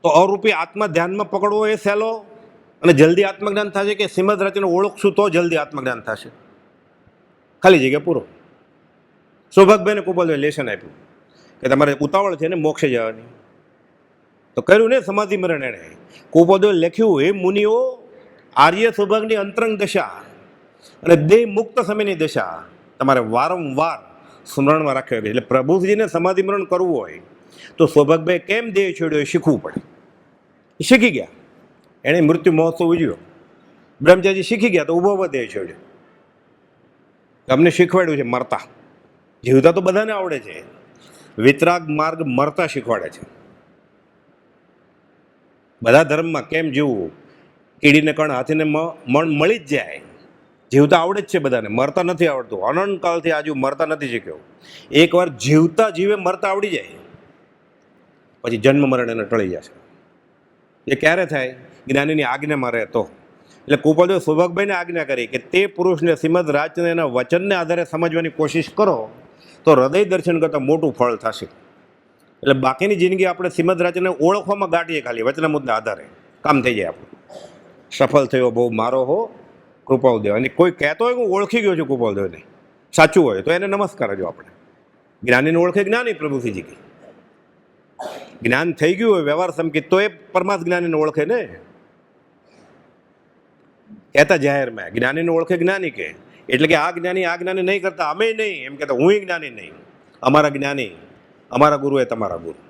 તો અરૂપી આત્મા ધ્યાનમાં પકડવો એ સહેલો અને જલ્દી આત્મજ્ઞાન થશે કે શ્રીમદ રચને ઓળખશું તો જલ્દી આત્મજ્ઞાન થશે? ખાલી જગ્યા પૂરો. સૌભાગભાઈને કૃપાળદેવે લેશન આપ્યું કે તમારે ઉતાવળ છે ને મોક્ષે જવાની, તો કર્યું ને સમાધિ મરણ. એણે કૃપાળદેવે લખ્યું હે મુનિઓ, આર્ય સૌભાગની અંતરંગ દશા અને દેહ મુક્ત સમયની દશા તમારે વારંવાર સ્મરણમાં રાખવી હોય. એટલે પ્રભુજીને સમાધિ મરણ કરવું હોય તો સૌભાગભાઈ કેમ દેહ છોડ્યો એ શીખવું પડે. એ શીખી ગયા, એણે મૃત્યુ મહોત્સવ ઉજવ્યો. બ્રહ્મચારી શીખી ગયા તો ઊભો દેહ છોડ્યો. અમને શીખવાડ્યું છે મરતા, જીવતા તો બધાને આવડે છે, વિતરાગ માર્ગ મરતા શીખવાડે છે. બધા ધર્મમાં કેમ જીવવું, કીડીને કણ હાથીને મણ મળી જ જાય. જીવતા આવડે જ છે બધાને, મરતા નથી આવડતું. અનંતકાળથી આજુ મરતા નથી શીખ્યો. એકવાર જીવતા જીવે મરતા આવડી જાય પછી જન્મ મરણ એને ટળી જશે. એ ક્યારે થાય? જ્ઞાનીની આજ્ઞામાં રહે તો. એટલે કૃપાળદેવ સૌભાગભાઈને આજ્ઞા કરી કે તે પુરુષને શ્રીમદ રાજચંદ્ર એના વચનને આધારે સમજવાની કોશિશ કરો તો હૃદય દર્શન કરતાં મોટું ફળ થશે. એટલે બાકીની જિંદગી આપણે શ્રીમદ રાજચંદ્રને ઓળખવામાં ગાંઠીએ, ખાલી વચનામૃતના આધારે કામ થઈ જાય આપણું. સફળ થયો બહુ મારો હો કૃપાળદેવ. અને કોઈ કહેતો હોય હું ઓળખી ગયો છું કૃપાળદેવને, સાચું હોય તો એને નમસ્કાર જો. આપણે જ્ઞાનીને ઓળખે જ્ઞાની પ્રભુજીજી કી. જ્ઞાન થઈ ગયું હોય વ્યવહાર સંકેત તો એ પરમાત્મા જ્ઞાનીને ઓળખે ને. કહેતા જાહેરમાં જ્ઞાનીને ઓળખે જ્ઞાની કે, એટલે કે આ જ્ઞાની નહીં કરતા, અમે નહીં એમ કહેતા, હું જ્ઞાની નહીં, અમારા જ્ઞાની, અમારા ગુરુ એ તમારા ગુરુ.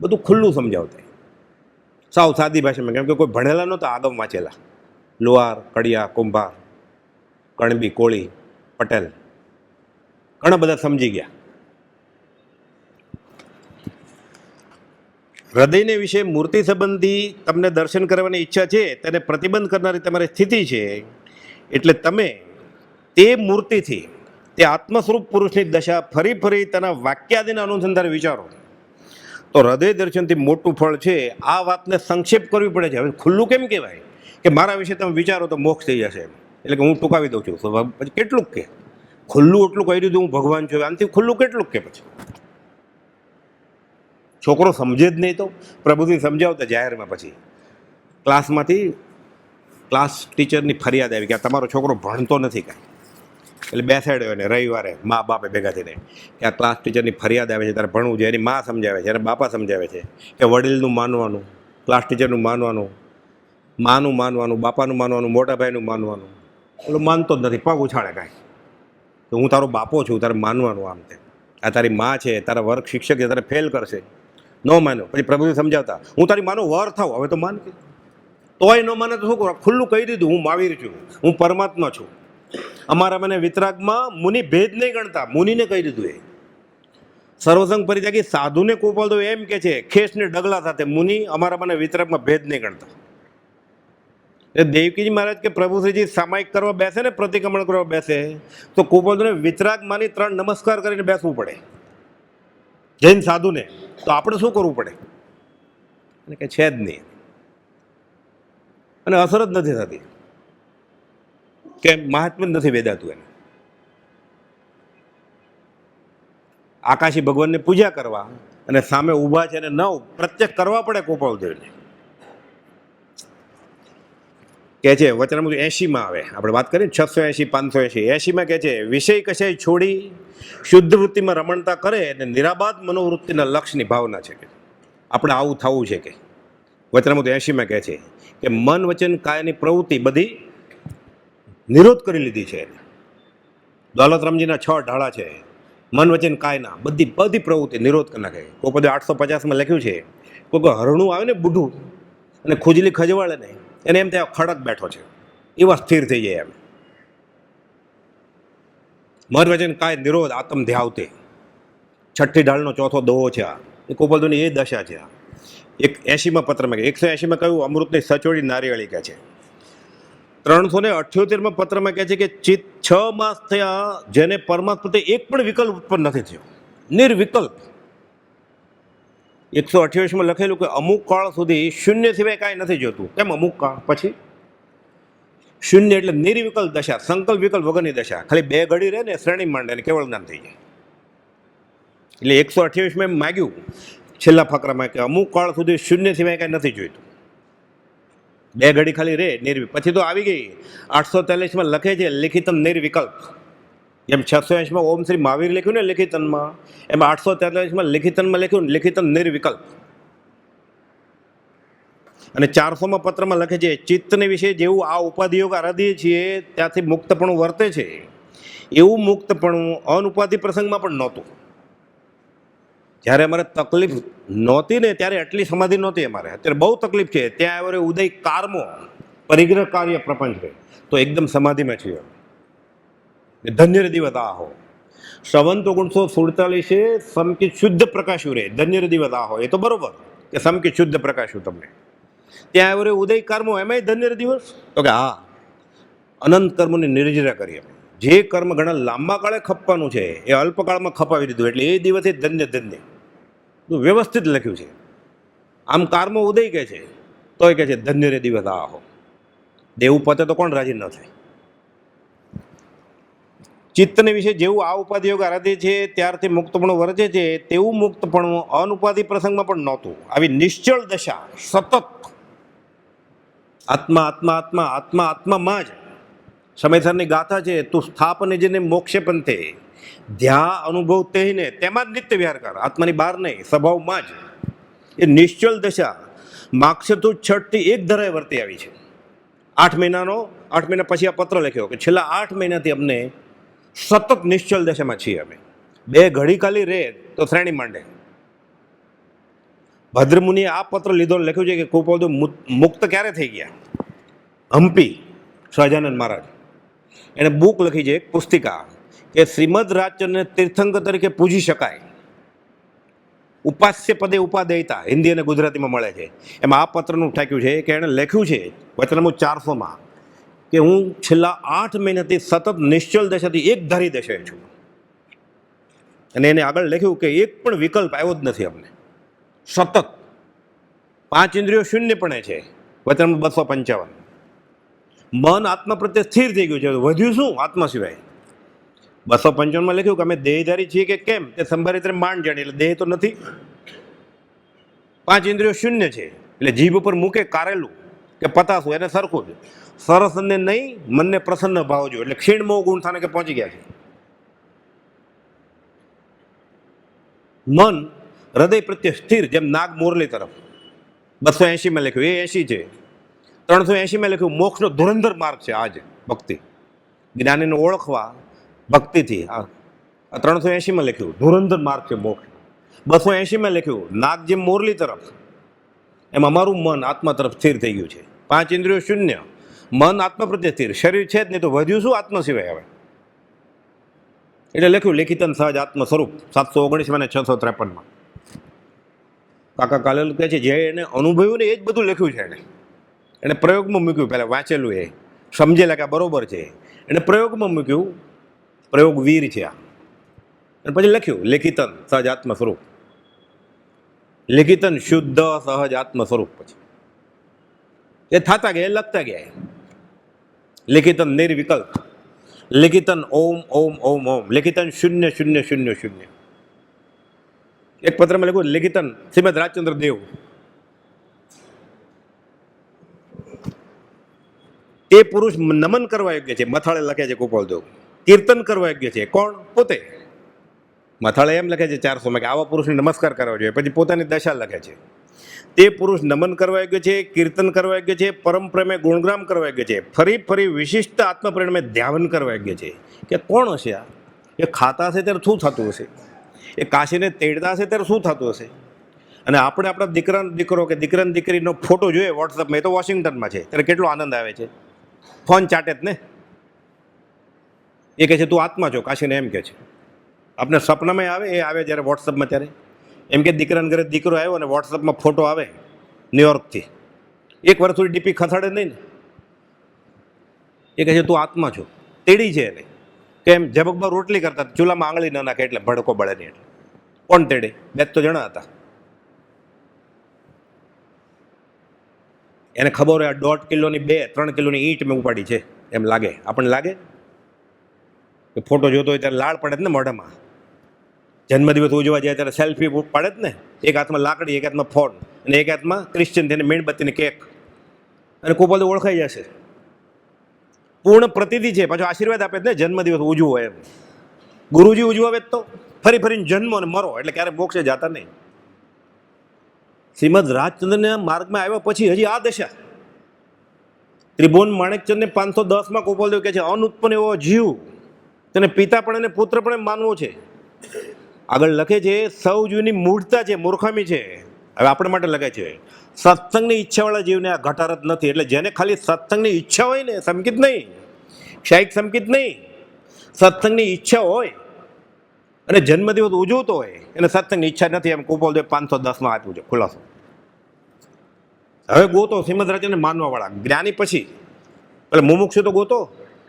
બધું ખુલ્લું સમજાવતા, સાવ સાદી ભાષામાં. કેમ કે કોઈ ભણેલા નહોતા, આગમ વાંચેલા. લોહાર, કડિયા, કુંભાર, કણબી, કોળી, પટેલ ઘણા બધા સમજી ગયા. હૃદયને વિશે મૂર્તિ સંબંધી તમને દર્શન કરવાની ઈચ્છા છે, તેને પ્રતિબંધ કરનારી તમારી સ્થિતિ છે. એટલે તમે તે મૂર્તિથી તે આત્મ સ્વરૂપ પુરુષની દશા ફરી ફરી તેના વાક્યાદિના અનુસંધાને વિચારો તો હૃદય દર્શનથી મોટું ફળ છે. આ વાતને સંક્ષેપ કરવી પડે છે. હવે ખુલ્લું કેમ કહેવાય કે મારા વિશે તમે વિચારો તો મોક્ષ થઈ જશે, એટલે કે હું ટૂંકાવી દઉં છું. પછી કેટલુંક કે ખુલ્લું એટલું કહી દીધું હું ભગવાન છું, આનાથી ખુલ્લું કેટલુંક કે પછી છોકરો સમજે જ નહીં તો પ્રભુજી સમજાવતા જાહેરમાં. પછી ક્લાસ ટીચરની ફરિયાદ આવી કે તમારો છોકરો ભણતો નથી કાંઈ. એટલે બેસાડ્યો એને રવિવારે મા બાપે ભેગા થઈને કે આ ક્લાસ ટીચરની ફરિયાદ આવે છે, તારે ભણવું જોઈએ. એની મા સમજાવે છે, એના બાપા સમજાવે છે કે વડીલનું માનવાનું, ક્લાસ ટીચરનું માનવાનું, માનું માનવાનું, બાપાનું માનવાનું, મોટા ભાઈનું માનવાનું. એટલે માનતો જ નથી, પગ ઉછાળે કાંઈ તો હું તારો બાપો છું, તારે માનવાનું. આમ તે આ તારી મા છે, તારા વર્ગ શિક્ષક છે, તારે ફેલ કરશે, ન માનો. પછી પ્રભુજી સમજાવતા હું તારી માનો વર થાવ, હવે તો માન કે. તોય ન માને તો શું કરો? ખુલ્લું કહી દીધું હું મહાવીર છું, હું પરમાત્મા છું. અમારા મને વિતરાગમાં મુનિ ભેદ નહીં ગણતા, મુનિને કહી દીધું. એ સર્વસંગ પરિત્યાગી સાધુને કૃપાળદેવ એમ કે છે ખેસને ડગલા સાથે, મુનિ અમારા મને વિતરાગમાં ભેદ નહીં ગણતા. એ દેવકીજી મહારાજ કે પ્રભુશ્રીજી સામાયિક કરવા બેસે ને, પ્રતિક્રમણ કરવા બેસે તો કૃપાળદેવને વિતરાગમાંની 3 નમસ્કાર કરીને બેસવું પડે જૈન સાધુને. તો આપણે શું કરવું પડે? અને કે છે જ નહીં, અને અસર જ નથી થતી, કે મહાત્મ્ય જ નથી વેદાતું એને. આકાશી ભગવાનની પૂજા કરવા અને સામે ઊભા છે અને પ્રત્યક્ષ કરવા પડે ગોપાલદેવને. કે છે વચનામૃત 80માં આવે, આપણે વાત કરીએ 680 580 80માં કહે છે, વિષય કશાય છોડી શુદ્ધ વૃત્તિમાં રમણતા કરે અને નિરાબાદ મનોવૃત્તિના લક્ષ્યની ભાવના છે કે આપણે આવું થવું છે. કે વચનામૃત 80માં કહે છે કે મન વચન કાયની પ્રવૃત્તિ બધી નિરોધ કરી લીધી છે. દોલતરામજીના 6 ઢાળા છે, મન વચન કાયના બધી પ્રવૃત્તિ નિરોધ કરી નાખે. કોઈ પદે 850માં લખ્યું છે, કોઈ હરણું આવે ને બુઢું અને ખુજલી ખજવાળે ને એને એમ ત્યાં ખડક બેઠો છે, એવા સ્થિર થઈ જાય. એમ મન વચન કાય નિરોધ આત્મ ધ્યાવતે, 6ઠ્ઠી ઢાળનો 4થો દોહો છે આ. એ ગોપાલદેવની એ દશા છે. એક 80માં પત્રમાં 180માં કહ્યું અમૃતની સચોડી નારિયેળી કહે છે. 378માં પત્રમાં કહે છે કે ચિત્ત 6 માસ થયા જેને પરમાત્મા પ્રત્યે એક પણ વિકલ્પ ઉત્પન્ન નથી થયો, નિર્વિકલ્પ. 128માં લખેલું કે અમુક કાળ સુધી શૂન્ય સિવાય કાંઈ નથી જોતું. કેમ અમુક કાળ પછી? શૂન્ય એટલે નિર્વિકલ્પ દશા, સંકલ્પ વિકલ્પ વગરની દશા. ખાલી 2 ઘડી રહે ને શ્રેણી માંડે અને કેવળ જ્ઞાન થઈ જાય. એટલે 128માં એમ માગ્યું છેલ્લા ફકરામાં કે અમુક કાળ સુધી શૂન્ય સિવાય કાંઈ નથી જોઈતું. 2 ઘડી ખાલી રે નિર્વિકલ્પ. પછી તો આવી ગઈ 843માં લખે છે લિખિતમ નિર્વિકલ્પ. એમ 680માં ઓમ શ્રી મહાવીર લખ્યું ને લિખિતનમાં, એમાં 843માં લિખિતનમાં લખ્યું ને લિખિતમ નિર્વિકલ્પ. અને 400માં પત્રમાં લખે છે ચિત્તને વિશે જેવું આ ઉપાધિયોગ આરાધીએ છીએ ત્યાંથી મુક્તપણું વર્તે છે એવું મુક્તપણું અનુપાધિ પ્રસંગમાં પણ નહોતું. જ્યારે અમારે તકલીફ નહોતી ને ત્યારે આટલી સમાધિ નહોતી અમારે. અત્યારે બહુ તકલીફ છે. ત્યાં આવે ઉદય કારમો પરિગ્રહ કાર્ય પ્રપંચ રહે તો એકદમ સમાધિમાં છીએ. ધન્ય દિવત આહો શ્રવંતો 947 સમકિત શુદ્ધ પ્રકાશ્યું રે. ધન્ય દિવત આહો એ તો બરોબર કે સમકિત શુદ્ધ પ્રકાશ્યું તમને. ત્યાં આવે ઉદય કર્મો એમાંય ધન્ય દિવસ તો કે હા અનંત કર્મોની નિર્જરા કરીએ. જે કર્મ ઘણા લાંબા કાળે ખપવાનું છે એ અલ્પકાળમાં ખપાવી દીધું એટલે એ દિવસે ધન્ય ધન્ય વ્યવસ્થિત લખ્યું છે. આમ કર્મો ઉદય કહે છે તોય કહે છે ધન્ય રે દિવસ આહો. દેવું પતે તો કોણ રાજી ન થાય. ચિત્તને વિશે જેવું આ ઉપાધિયોગ આરાધ્ય છે ત્યારથી મુક્તપણું વર્તે છે તેવું મુક્તપણું અનુપાધિ પ્રસંગમાં પણ નહોતું. આવી નિશ્ચળ દશા સતત આત્મા આત્મા આત્મા આત્મા આત્મામાં જ. સમયસરની ગાથા છે તું સ્થાપને જેને મોક્ષે પંથે ધ્યા અનુભવ તેને તેમાં જ નિત્ય વિહાર કર. આત્માની બહાર નહીં, સ્વભાવમાં જ. એ નિશ્ચળ દશા માક્ષરતું 6 થી 1 ધરાએ વર્તી આવી છે. 8 મહિના પછી આ પત્ર લખ્યો કે છેલ્લા 8 મહિનાથી અમને સતત નિશ્ચળ દશામાં છીએ અમે. 2 ઘડી ખાલી રે તો શ્રેણી માંડે. ભદ્રમુનિએ આ પત્ર લીધો લખ્યું છે કે ગોપાલદેવ મુક્ત ક્યારે થઈ ગયા. હમ્પી સહજાનંદ મહારાજ એને બુક લખી છે, એક પુસ્તિકા કે શ્રીમદ રાજચંદ્રને તીર્થંકર તરીકે પૂજી શકાય. ઉપાસ્ય પદે ઉપાદેયતા હિન્દી અને ગુજરાતીમાં મળે છે. એમાં આ પત્રનું ટાંક્યું છે કે એણે લખ્યું છે વચનામૃત 400માં કે હું છેલ્લા 8 મહિનાથી સતત નિશ્ચલ દશાથી એક ધારી દશાએ છું. અને એને આગળ લખ્યું કે એક પણ વિકલ્પ આવ્યો જ નથી અમને. સતત 5 ઇન્દ્રિયો શૂન્યપણે છે. વચનામૃત 255. મન આત્મા પ્રત્યે સ્થિર થઈ ગયું છે, વધ્યું શું આત્મા સિવાય. 255માં લખ્યું કે અમે દેહધારી છીએ કે કેમ તે સંભારી રીતે માંડ જાણી એટલે દેહ તો નથી. 5 ઇન્દ્રિયો શૂન્ય છે એટલે જીભ ઉપર મૂકે કારેલું કે પતાસું એને સરખું છે. સરસને નહીં મનને પ્રસન્ન ભાવજો એટલે ક્ષીણ મોહ ગુણ થાને કે પહોંચી ગયા છે. મન હૃદય પ્રત્યે સ્થિર જેમ નાગ મોરલી તરફ. 280માં લખ્યું એ 80 છે. 380માં લખ્યું મોક્ષનો ધુરંધર માર્ગ છે આજ ભક્તિ. જ્ઞાનીને ઓળખવા ભક્તિથી. આ 380માં લખ્યું ધુરંધર માર્ગ છે મોક્ષ. 280માં લખ્યું નાગ જેમ મોરલી તરફ એમ અમારું મન આત્મા તરફ સ્થિર થઈ ગયું છે. 5 ઇન્દ્રિયો શૂન્ય, મન આત્મા પ્રત્યે સ્થિર, શરીર છે જ નહીં તો વધ્યું શું આત્મા સિવાય હવે. એટલે લખ્યું લેખિતન સહજ આત્મ સ્વરૂપ 719 અને 653માં. કાકા કાલેલ કહે છે જે એને અનુભવ્યું ને એ જ બધું લખ્યું છે. એને પ્રયોગમાં મૂક્યું. પહેલાં વાંચેલું એ સમજેલા કે આ બરોબર છે. એને પ્રયોગમાં મૂક્યું. પ્રયોગ વીર છે આ. અને પછી લખ્યું લેખિતન સહજ આત્મ સ્વરૂપ. લેખિતન શુદ્ધ સહજ આત્મ સ્વરૂપ. પછી એ થતા ગયા, લખતા ગયા. લેખિતન નિર્વિકલ્પ, લેખિતન ઓમ ઓમ ઓમ ઓમ, લેખિતન શૂન્ય શૂન્ય શૂન્ય શૂન્ય. એક પત્રમાં લખ્યું લિખિતન શ્રીમદ રાજચંદ્ર દેવ. એ પુરુષ નમન કરવા યોગ્ય છે, મથાળે લખે છે ગોપાલદેવ. કીર્તન કરવા યોગ્ય છે કોણ? પોતે. મથાળે એમ લખે છે 400માં કે આવા પુરુષને નમસ્કાર કરવા જોઈએ, પછી પોતાની દશા લખે છે. તે પુરુષ નમન કરવા યોગ્ય છે, કીર્તન કરવા યોગ્ય છે, પરમ પ્રેમે ગુણગ્રામ કરવા યોગ્ય છે, ફરી ફરી વિશિષ્ટ આત્મપ્રેરણે ધ્યાન કરવા યોગ્ય છે. કે કોણ હશે આ? એ ખાતા હશે ત્યારે શું થતું હશે? એ કાશીને તેડતા હશે ત્યારે શું થતું હશે? અને આપણે આપણા દીકરાનો દીકરો કે દીકરાની દીકરીનો ફોટો જોઈએ વોટ્સઅપમાં, એ તો વોશિંગ્ટનમાં છે, ત્યારે કેટલો આનંદ આવે છે. ફોન ચાટે જ ને. એ કહે છે તું આત્મા છો, કાશીને એમ કહે છે. આપણે સપનામાં આવે, એ આવે જ્યારે વોટ્સઅપમાં, ત્યારે એમ કે દીકરાના ઘરે દીકરો આવ્યો અને વોટ્સઅપમાં ફોટો આવે ન્યુયોર્કથી, એક વર્ષ સુધી ડીપી ખસાડે નહીં ને. એ કહે છે તું આત્મા છો. તેડી છે એને, કેમ ઝબકમાં રોટલી કરતા ચૂલામાં આંગળી ન નાખે એટલે ભડકો બળે નહીં. એટલે કોણ તેડે? બે તો જણા હતા. એને ખબર હોય આ 1.5 કિલોની 2-3 કિલોની ઈંટ મેં ઉપાડી છે, એમ લાગે. આપણને લાગે કે ફોટો જોતો હોય ત્યારે લાળ પડે જ ને મોઢામાં. જન્મદિવસ ઉજવા જાય ત્યારે સેલ્ફી પાડે જ ને, એક હાથમાં લાકડી, એક હાથમાં ફોન, અને એક હાથમાં ક્રિશ્ચિયન થઈને મીણબત્તીની કેક. અને કોપાલ ઓળખાઈ જશે. પૂર્ણ પ્રતિનિધિ છે, પાછો આશીર્વાદ આપે જ ને જન્મદિવસ ઉજવો એમ. ગુરુજી ઉજવાવે જ તો ફરી ફરીને જન્મો અને મરો, એટલે ક્યારે મોક્ષે જતા નહીં. શ્રીમદ રાજચંદ્રના માર્ગમાં આવ્યા પછી હજી આ દશા. ત્રિભુવન માણેકચંદને 510માં ગોપાલદેવ કહે છે અનુત્પન્ન એવો જીવ, તેને પિતા પણ અને પુત્ર પણ એમ માનવો છે. આગળ લખે છે સૌ જીવની મૂળતા છે, મૂર્ખામી છે. હવે આપણે માટે લખે છે સત્સંગની ઈચ્છાવાળા જીવને આ ઘટારત નથી. એટલે જેને ખાલી સત્સંગની ઈચ્છા હોય ને, સંકિત નહીં, ક્ષાયિક સંકિત નહીં, સત્સંગની ઈચ્છા હોય અને જન્મદિવસ ઉજવતો હોય, એને સત્સંગની ઈચ્છા નથી, એમ ગોપાલદેવ 510માં આપ્યું છે ખુલાસો. હવે ગોતો શ્રીમદ રાજચંદ્રને માનવાવાળા જ્ઞાની, પછી એટલે મુમુક્ષુ તો ગોતો.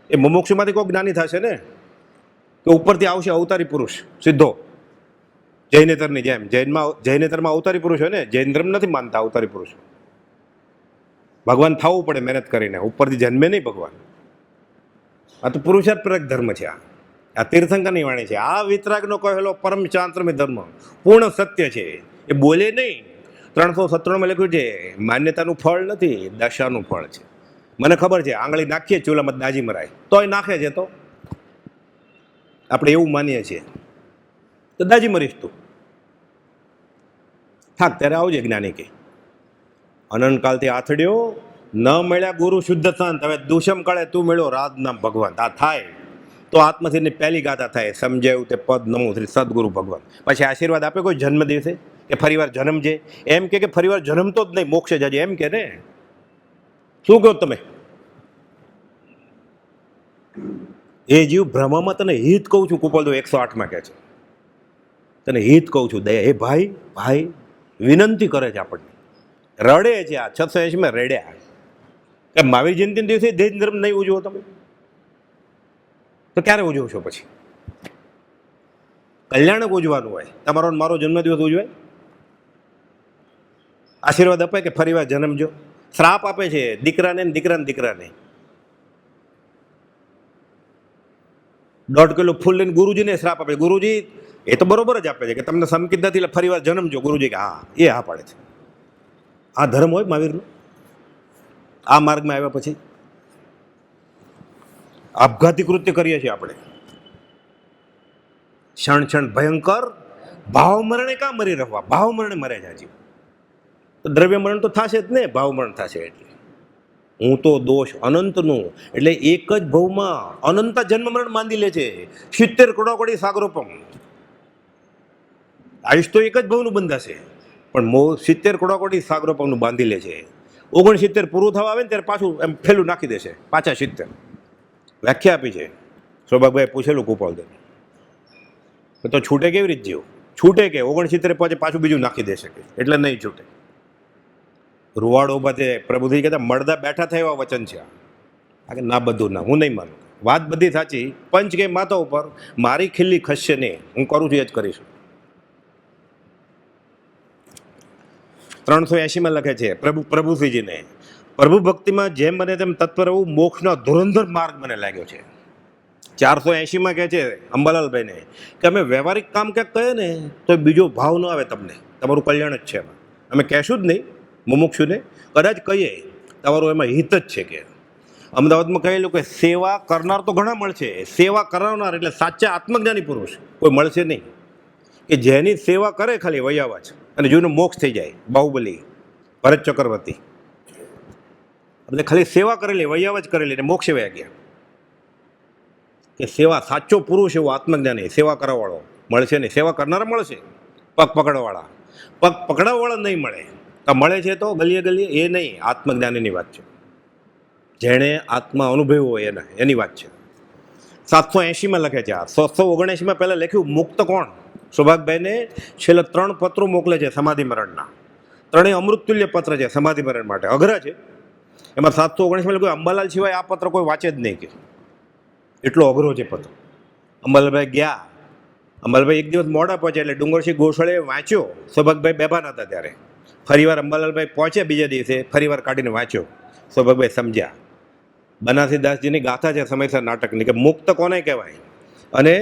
એ મુમુક્ષુમાંથી કોઈ જ્ઞાની થશે ને, કે ઉપરથી આવશે અવતારી પુરુષ સીધો, જૈનેતરની જેમ. જૈનેતરમાં અવતારી પુરુષ હોય ને, જૈન ધર્મ નથી માનતા અવતારી પુરુષ. ભગવાન થવું પડે મહેનત કરીને, ઉપરથી જન્મે નહીં ભગવાન. આ તો પુરુષાર્થ પ્રક ધર્મ છે. આ તીર્થંકરની વાણી છે. આ વિતરાગનો કહેલો પરમ શાંતમય ધર્મ પૂર્ણ સત્ય છે. એ બોલે નહીં. 397માં લખ્યું છે માન્યતાનું ફળ નથી, દશાનું ફળ છે. મને ખબર છે આંગળી નાખીએ ચૂલામાં દાજી મરાય, તોય નાખે છે. તો આપણે એવું માનીએ છીએ તો દાજી મરીશ તું, થાક ત્યારે આવજે જ્ઞાની કે. અનંતકાળથી આથડ્યો ન મળ્યા ગુરુ શુદ્ધ સંત, હવે દુષમ કાળે તું મળ્યો રાજ નામ ભગવાન. આ થાય તો આત્મસિદ્ધની પહેલી ગાથા થાય, સમજાયું તે પદ નમો શ્રી સદગુરુ ભગવાન. પછી આશીર્વાદ આપે કોઈ જન્મ દિવસે કે ફરીવાર જન્મ છે, એમ કે ફરીવાર જન્મતો જ નહીં, મોક્ષે જજે એમ કે ને. શું કહો તમે? એ જીવ ભ્રમામાં તને હિત કહું છું, ગોપાલદેવ 108માં કહે છે તને હિત કહું છું. દયા એ ભાઈ ભાઈ વિનંતી કરે છે આપણને, રડે છે. આ 680માં રડ્યા કે મહાવીર જયંતિના દિવસે જૈન ધર્મ નહીં ઉજવો તમે, તો ક્યારે ઉજવશો? પછી કલ્યાણક ઉજવાનું હોય, તમારો મારો જન્મદિવસ ઉજવાય, આશીર્વાદ આપે કે ફરીવાર જન્મજો. શ્રાપ આપે છે દીકરાને દીકરાને. 1.5 કિલો ફૂલ લઈને ગુરુજીને શ્રાપ આપે. ગુરુજી એ તો બરોબર જ આપે છે કે તમને સંકિત નથી એટલે ફરીવાર જન્મજો. ગુરુજી કે હા, એ હા પાડે છે. આ ધર્મ હોય મહાવીરનો. આ માર્ગમાં આવ્યા પછી આપઘાતી કૃત્ય કરીએ છીએ આપણે. ક્ષણ ક્ષણ ભયંકર ભાવ મરણે કાં મરી રહેવા? ભાવ મરણે મરે છે હજી. તો દ્રવ્ય મરણ તો થશે જ ને, ભાવ મરણ થશે. એટલે હું તો દોષ અનંતનું, એટલે એક જ ભવમાં અનંત જન્મ મરણ માંદી લે છે. 70 કરોડ સાગરોપમ. આયુષ તો એક જ ભવનું બંધાશે, પણ 70 કરોડ સાગરોપમનું બાંધી લે છે. 69 પૂરું થવા આવે ને ત્યારે પાછું એમ ફેલું નાખી દેશે, પાછા 70. વ્યાખ્યા આપી છે સૌભાગભાઈ, પૂછેલું ગોપાલદેવ તો છૂટે કેવી રીતે જીવ? છૂટે કે 69 પછી પાછું બીજું નાખી દેશે કે, એટલે નહીં છૂટે. રૂવાડો બધે પ્રભુજી કહેતા મળદા બેઠા થાય એવા વચન છે આ. ના બધું ના, હું નહીં માનું. વાત બધી સાચી. પંચ કે માથા ઉપર મારી ખીલ્લી ખસશે નહીં, હું કરું છું એ જ કરીશું. 380માં લખે છે પ્રભુ ભક્તિમાં જેમ બને તેમ તત્પર રહેવું મોક્ષનો ધુરંધર માર્ગ મને લાગ્યો છે. 480માં કહે છે અંબાલાલભાઈને કે અમે વ્યવહારિક કામ ક્યાંક કહીએ ને તો બીજો ભાવ ન આવે તમને, તમારું કલ્યાણ જ છે એમાં. અમે કહેશું જ નહીં મુમુક્ષુને, કદાચ કહીએ તમારું એમાં હિત જ છે. કે અમદાવાદમાં કહેલું કે સેવા કરનાર તો ઘણા મળશે, સેવા કરાવનાર એટલે સાચા આત્મજ્ઞાની પુરુષ કોઈ મળશે નહીં. કે જેની સેવા કરે ખાલી વૈયાવા જ અને જોઈને મોક્ષ થઈ જાય. બાહુબલી, ભરત ચક્રવર્તી, એટલે ખાલી સેવા કરેલી, વૈયાવા જ કરેલી ને મોક્ષે વયા ગયા. કે સેવા સાચો પુરુષ એવો આત્મજ્ઞાની સેવા કરવાવાળો મળશે નહીં. સેવા કરનારા મળશે, પગ પકડવાવાળા. પગ પકડાવવાળા નહીં મળે. તો મળે છે તો ગલીએ ગલીએ એ નહીં, આત્મજ્ઞાનીની વાત છે. જેણે આત્મા અનુભવ્યો હોય એની વાત છે. 780માં લખે છે. આ 779માં પહેલાં લખ્યું મુક્ત કોણ? સૌભાગભાઈને છેલ્લા 3 પત્રો મોકલે છે સમાધિ મરણના. 3 અમૃતતુલ્ય પત્ર છે સમાધિ મરણ માટે, અઘરા છે. એમાં 779માં લખ્યું અંબાલાલ સિવાય આ પત્ર કોઈ વાંચે જ નહીં. કે એટલો અઘરો છે પત્ર. અંબાલાલભાઈ ગયા, અંબાલાલભાઈ એક દિવસ મોડા પહોંચ્યા એટલે ડુંગરસિંહ ગોસળે વાંચ્યો. સૌભાગભાઈ બેભાન હતા ત્યારે. ફરીવાર અંબાલાલભાઈ પહોંચ્યા બીજા દિવસે, ફરીવાર કાઢીને વાંચ્યો. સૌભાગભાઈ સમજ્યા. બનાસીદાસજીની ગાથા છે સમયસર નાટકની કે મુક્ત કોને કહેવાય અને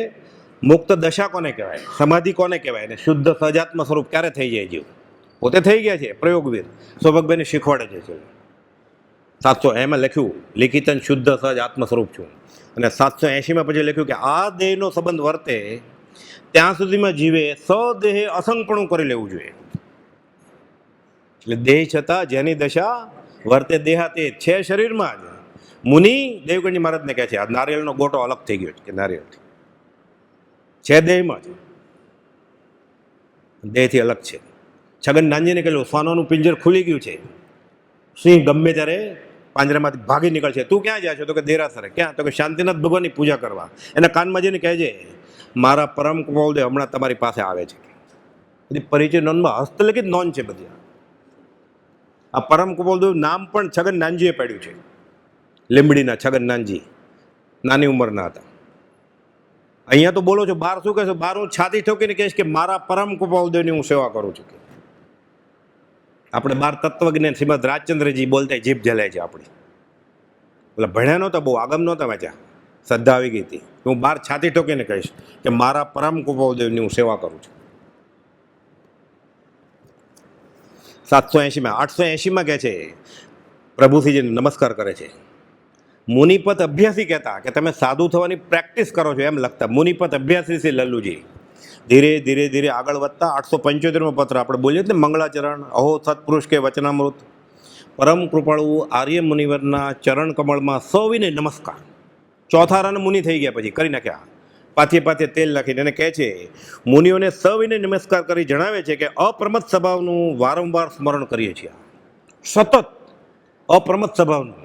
મુક્ત દશા કોને કહેવાય, સમાધિ કોને કહેવાય અને શુદ્ધ સહજાત્મ સ્વરૂપ ક્યારે થઈ જાય જીવ. પોતે થઈ ગયા છે પ્રયોગવીર, સૌભાગભાઈને શીખવાડે છે. 700 એમાં લખ્યું લિખિતન શુદ્ધ સહજ આત્મ સ્વરૂપ છું. અને 780માં પછી લખ્યું કે આ દેહનો સંબંધ વર્તે ત્યાં સુધીમાં જીવે સદેહે અસંગપણું કરી લેવું જોઈએ. એટલે દેહ છતાં જેની દશા વર્તે દેહાતે છે શરીરમાં જ. મુનિ દેવગણજી મહારાજને કહે છે આ નારિયેળનો ગોટો અલગ થઈ ગયો છે. કે નારિયેળ છે દેહમાં જ, દેહથી અલગ છે. છગન નાનજીને કહેલું સોનાનું પિંજર ખુલી ગયું છે, સિંહ ગમે ત્યારે પાંજરામાંથી ભાગી નીકળશે. તું ક્યાં જાય છે? તો કે દેરાસરે. ક્યાં? તો કે શાંતિનાથ ભગવાનની પૂજા કરવા. એના કાનમાં જઈને કહેજે મારા પરમ કુમાવદેવ હમણાં તમારી પાસે આવે છે. બધી પરિચય નોંધમાં હસ્તલિખિત નોંધ છે બધી. આ પરમ કુમાવદેવ નામ પણ છગન નાનજીએ પાડ્યું છે. લીંબડીના છગન નાનજી નાની ઉંમરના હતા. અહીંયા તો બોલો છો, બહાર શું કહેશો? બહાર હું છાતી ઠોકીને કહીશ કે મારા પરમ કુમાવદેવની હું સેવા કરું છું. આપણે બાર તત્વજ્ઞાન શ્રીમદ રાજચંદ્રજી બોલતા જીભ જલાય છે આપણી. એટલે ભણ્યા નહોતા, બહુ આગમ નહોતા વાંચ્યા, શ્રદ્ધા આવી ગઈ હતી. હું બાર છાતી ઠોકીને કહીશ કે મારા પરમ કુમાવદેવની હું સેવા કરું છું. 780માં 880માં કહે છે પ્રભુશ્રીજીને નમસ્કાર કરે છે. મુનિપત અભ્યાસી કહેતા કે તમે સાધુ થવાની પ્રેક્ટિસ કરો છો એમ લખતા. મુનિપત અભ્યાસી શ્રી લલ્લુજી ધીરે ધીરે ધીરે આગળ વધતા 875માં પત્ર આપણે બોલીએ ને મંગળાચરણ અહો સત્પુરુષ કે વચનામૃત. પરમ કૃપાળુ આર્ય મુનિવરના ચરણ કમળમાં સવિનય નમસ્કાર. ચોથા રાન મુનિ થઈ ગયા પછી કરી નાખ્યા. પાથે તેલ નાખીને એને કહે છે મુનિઓને સવિનય નમસ્કાર કરી જણાવે છે કે અપ્રમત સ્વભાવનું વારંવાર સ્મરણ કરીએ છીએ. સતત અપ્રમત સ્વભાવનું.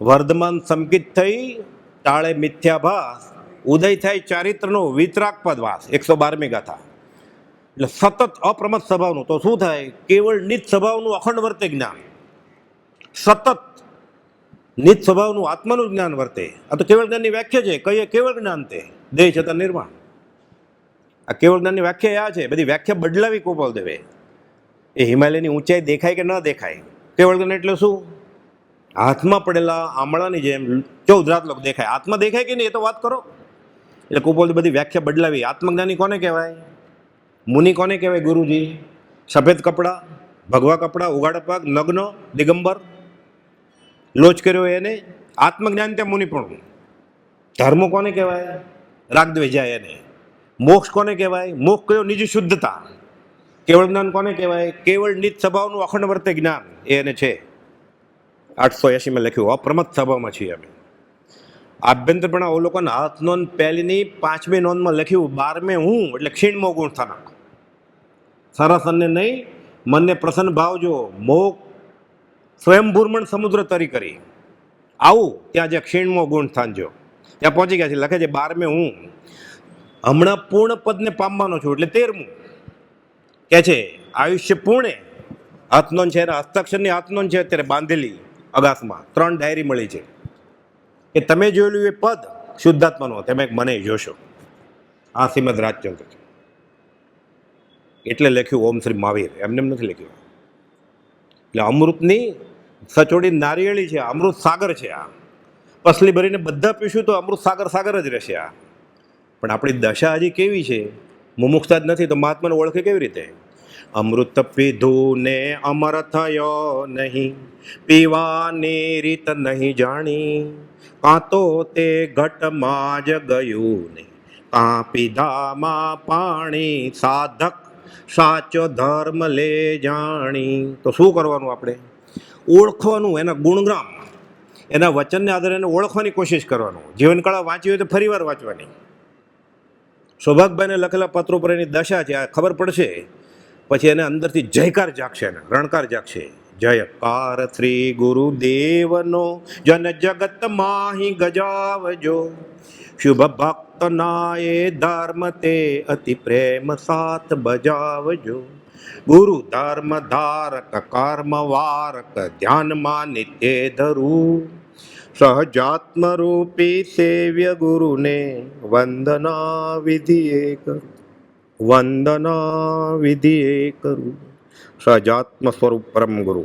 વર્ધમાન સંકિત થઈ ટાળે મિથ્યાભાસ, ઉદય થાય ચારિત્રનો વિતરાગપદ વાસ. 112મી ગાથા. એટલે સતત અપ્રમત સ્વભાવનું. તો શું થાય? કેવળ નિત સ્વભાવનું અખંડ વર્તે જ્ઞાન. સતત નિત સ્વભાવનું આત્માનું જ્ઞાન વર્તે. આ તો કેવળ જ્ઞાનની વ્યાખ્યા છે. કહીએ કેવળ જ્ઞાન તે દેહ છતાં નિર્વાણ. આ કેવળ જ્ઞાનની વ્યાખ્યા આ છે. બધી વ્યાખ્યા બદલાવી ગોપાલ દેવે. એ હિમાલયની ઊંચાઈ દેખાય કે ન દેખાય, કેવળ જ્ઞાન એટલે શું? હાથમાં પડેલા આમળાની જેમ 14 રાતલોક દેખાય. આત્મા દેખાય કે નહીં એ તો વાત કરો. એટલે કુપોલ બધી વ્યાખ્યા બદલાવી. આત્મજ્ઞાની કોને કહેવાય? મુનિ કોને કહેવાય? ગુરુજી. સફેદ કપડાં, ભગવા કપડાં, ઉઘાડા પગ, નગ્ન, દિગંબર, લોચ કર્યો એને આત્મજ્ઞાન ત્યાં મુનિપણું. ધર્મ કોને કહેવાય? રાગદ્વેષ એને. મોક્ષ કોને કહેવાય? મોક્ષ કયો? નિજ શુદ્ધતા. કેવળ જ્ઞાન કોને કહેવાય? કેવળ નિજ સ્વભાવનું અખંડ વર્તે જ્ઞાન એ એને છે. 880માં લખ્યું અપ્રમત સ્વભાવમાં છીએ અમે. આભ્યંતરપણા અવલોકન હાથ નોંધ પહેલીની 5મી નોંધમાં લખ્યું 12મે હું એટલે ક્ષીણમો ગુણ સ્થાનક. સરસ અને નહીં મનને પ્રસન્ન ભાવજો, મોક્ષ સ્વયંભૂર્મણ સમુદ્ર તરી કરી આવું ત્યાં જે ક્ષીણમો ગુણ સ્થાન જો ત્યાં પહોંચી ગયા છે. લખે છે 12મે હું હમણાં પૂર્ણ પદને પામવાનો છું એટલે 13મું કે છે આયુષ્ય પૂર્ણે. હાથનોંધ છે, હસ્તાક્ષરની હાથનોંધ છે અત્યારે બાંધેલી અગાસમાં. 3 ડાયરી મળી છે કે તમે જોયેલું એ પદ શુદ્ધાત્માનો તમે મને જોશો. આ શ્રીમદ રાજચંદ્ર છે. એટલે લખ્યું ઓમ શ્રી મહાવીર, એમને એમ નથી લખ્યું. એટલે અમૃતની સચોડી નારિયેળી છે, અમૃત સાગર છે આ. પસલી ભરીને બધા પીશું તો અમૃત સાગર સાગર જ રહેશે આ. પણ આપણી દશા હજી કેવી છે, મુમુક્ષતા જ નથી તો મહાત્માને ઓળખે કેવી રીતે? અમૃત પીધું ને અમર થયો નહીં, પીવાની રીત નહીં જાણી, કાં તો તે ઘટમાં જ ગયું નહીં, કાં પીધામાં પાણી, સાધક સાચો ધર્મ લે જાણી. તો શું કરવાનું આપણે? ઓળખવાનું, એના ગુણગાન, એના વચનને આધારે એને ઓળખવાની કોશિશ કરવાનું. જીવનકળા વાંચી હોય તો ફરી વાર વાંચવાની. સૌભાગભાઈને લખેલા પત્રો પર એની દશા છે આ ખબર પડશે, પછી એને અંદરથી જયકાર જાગશે, એને રણકાર જાગશે. જયકાર શ્રી ગુરુદેવનો જન જગત માહી ગજાવજો, શુભ ભક્ત નાએ ધર્મ તે અતિ પ્રેમ સાથ બજાવજો. ગુરુ ધર્મ ધારક કર્મ વારક ધ્યાનમાં નિત્ય ધરું, સહજાત્મ રૂપી સેવ્ય ગુરુને વંદના વિધિએ કરું, વંદના વિધિએ કરું. સહજાત્મ સ્વરૂપ પરમ ગુરુ.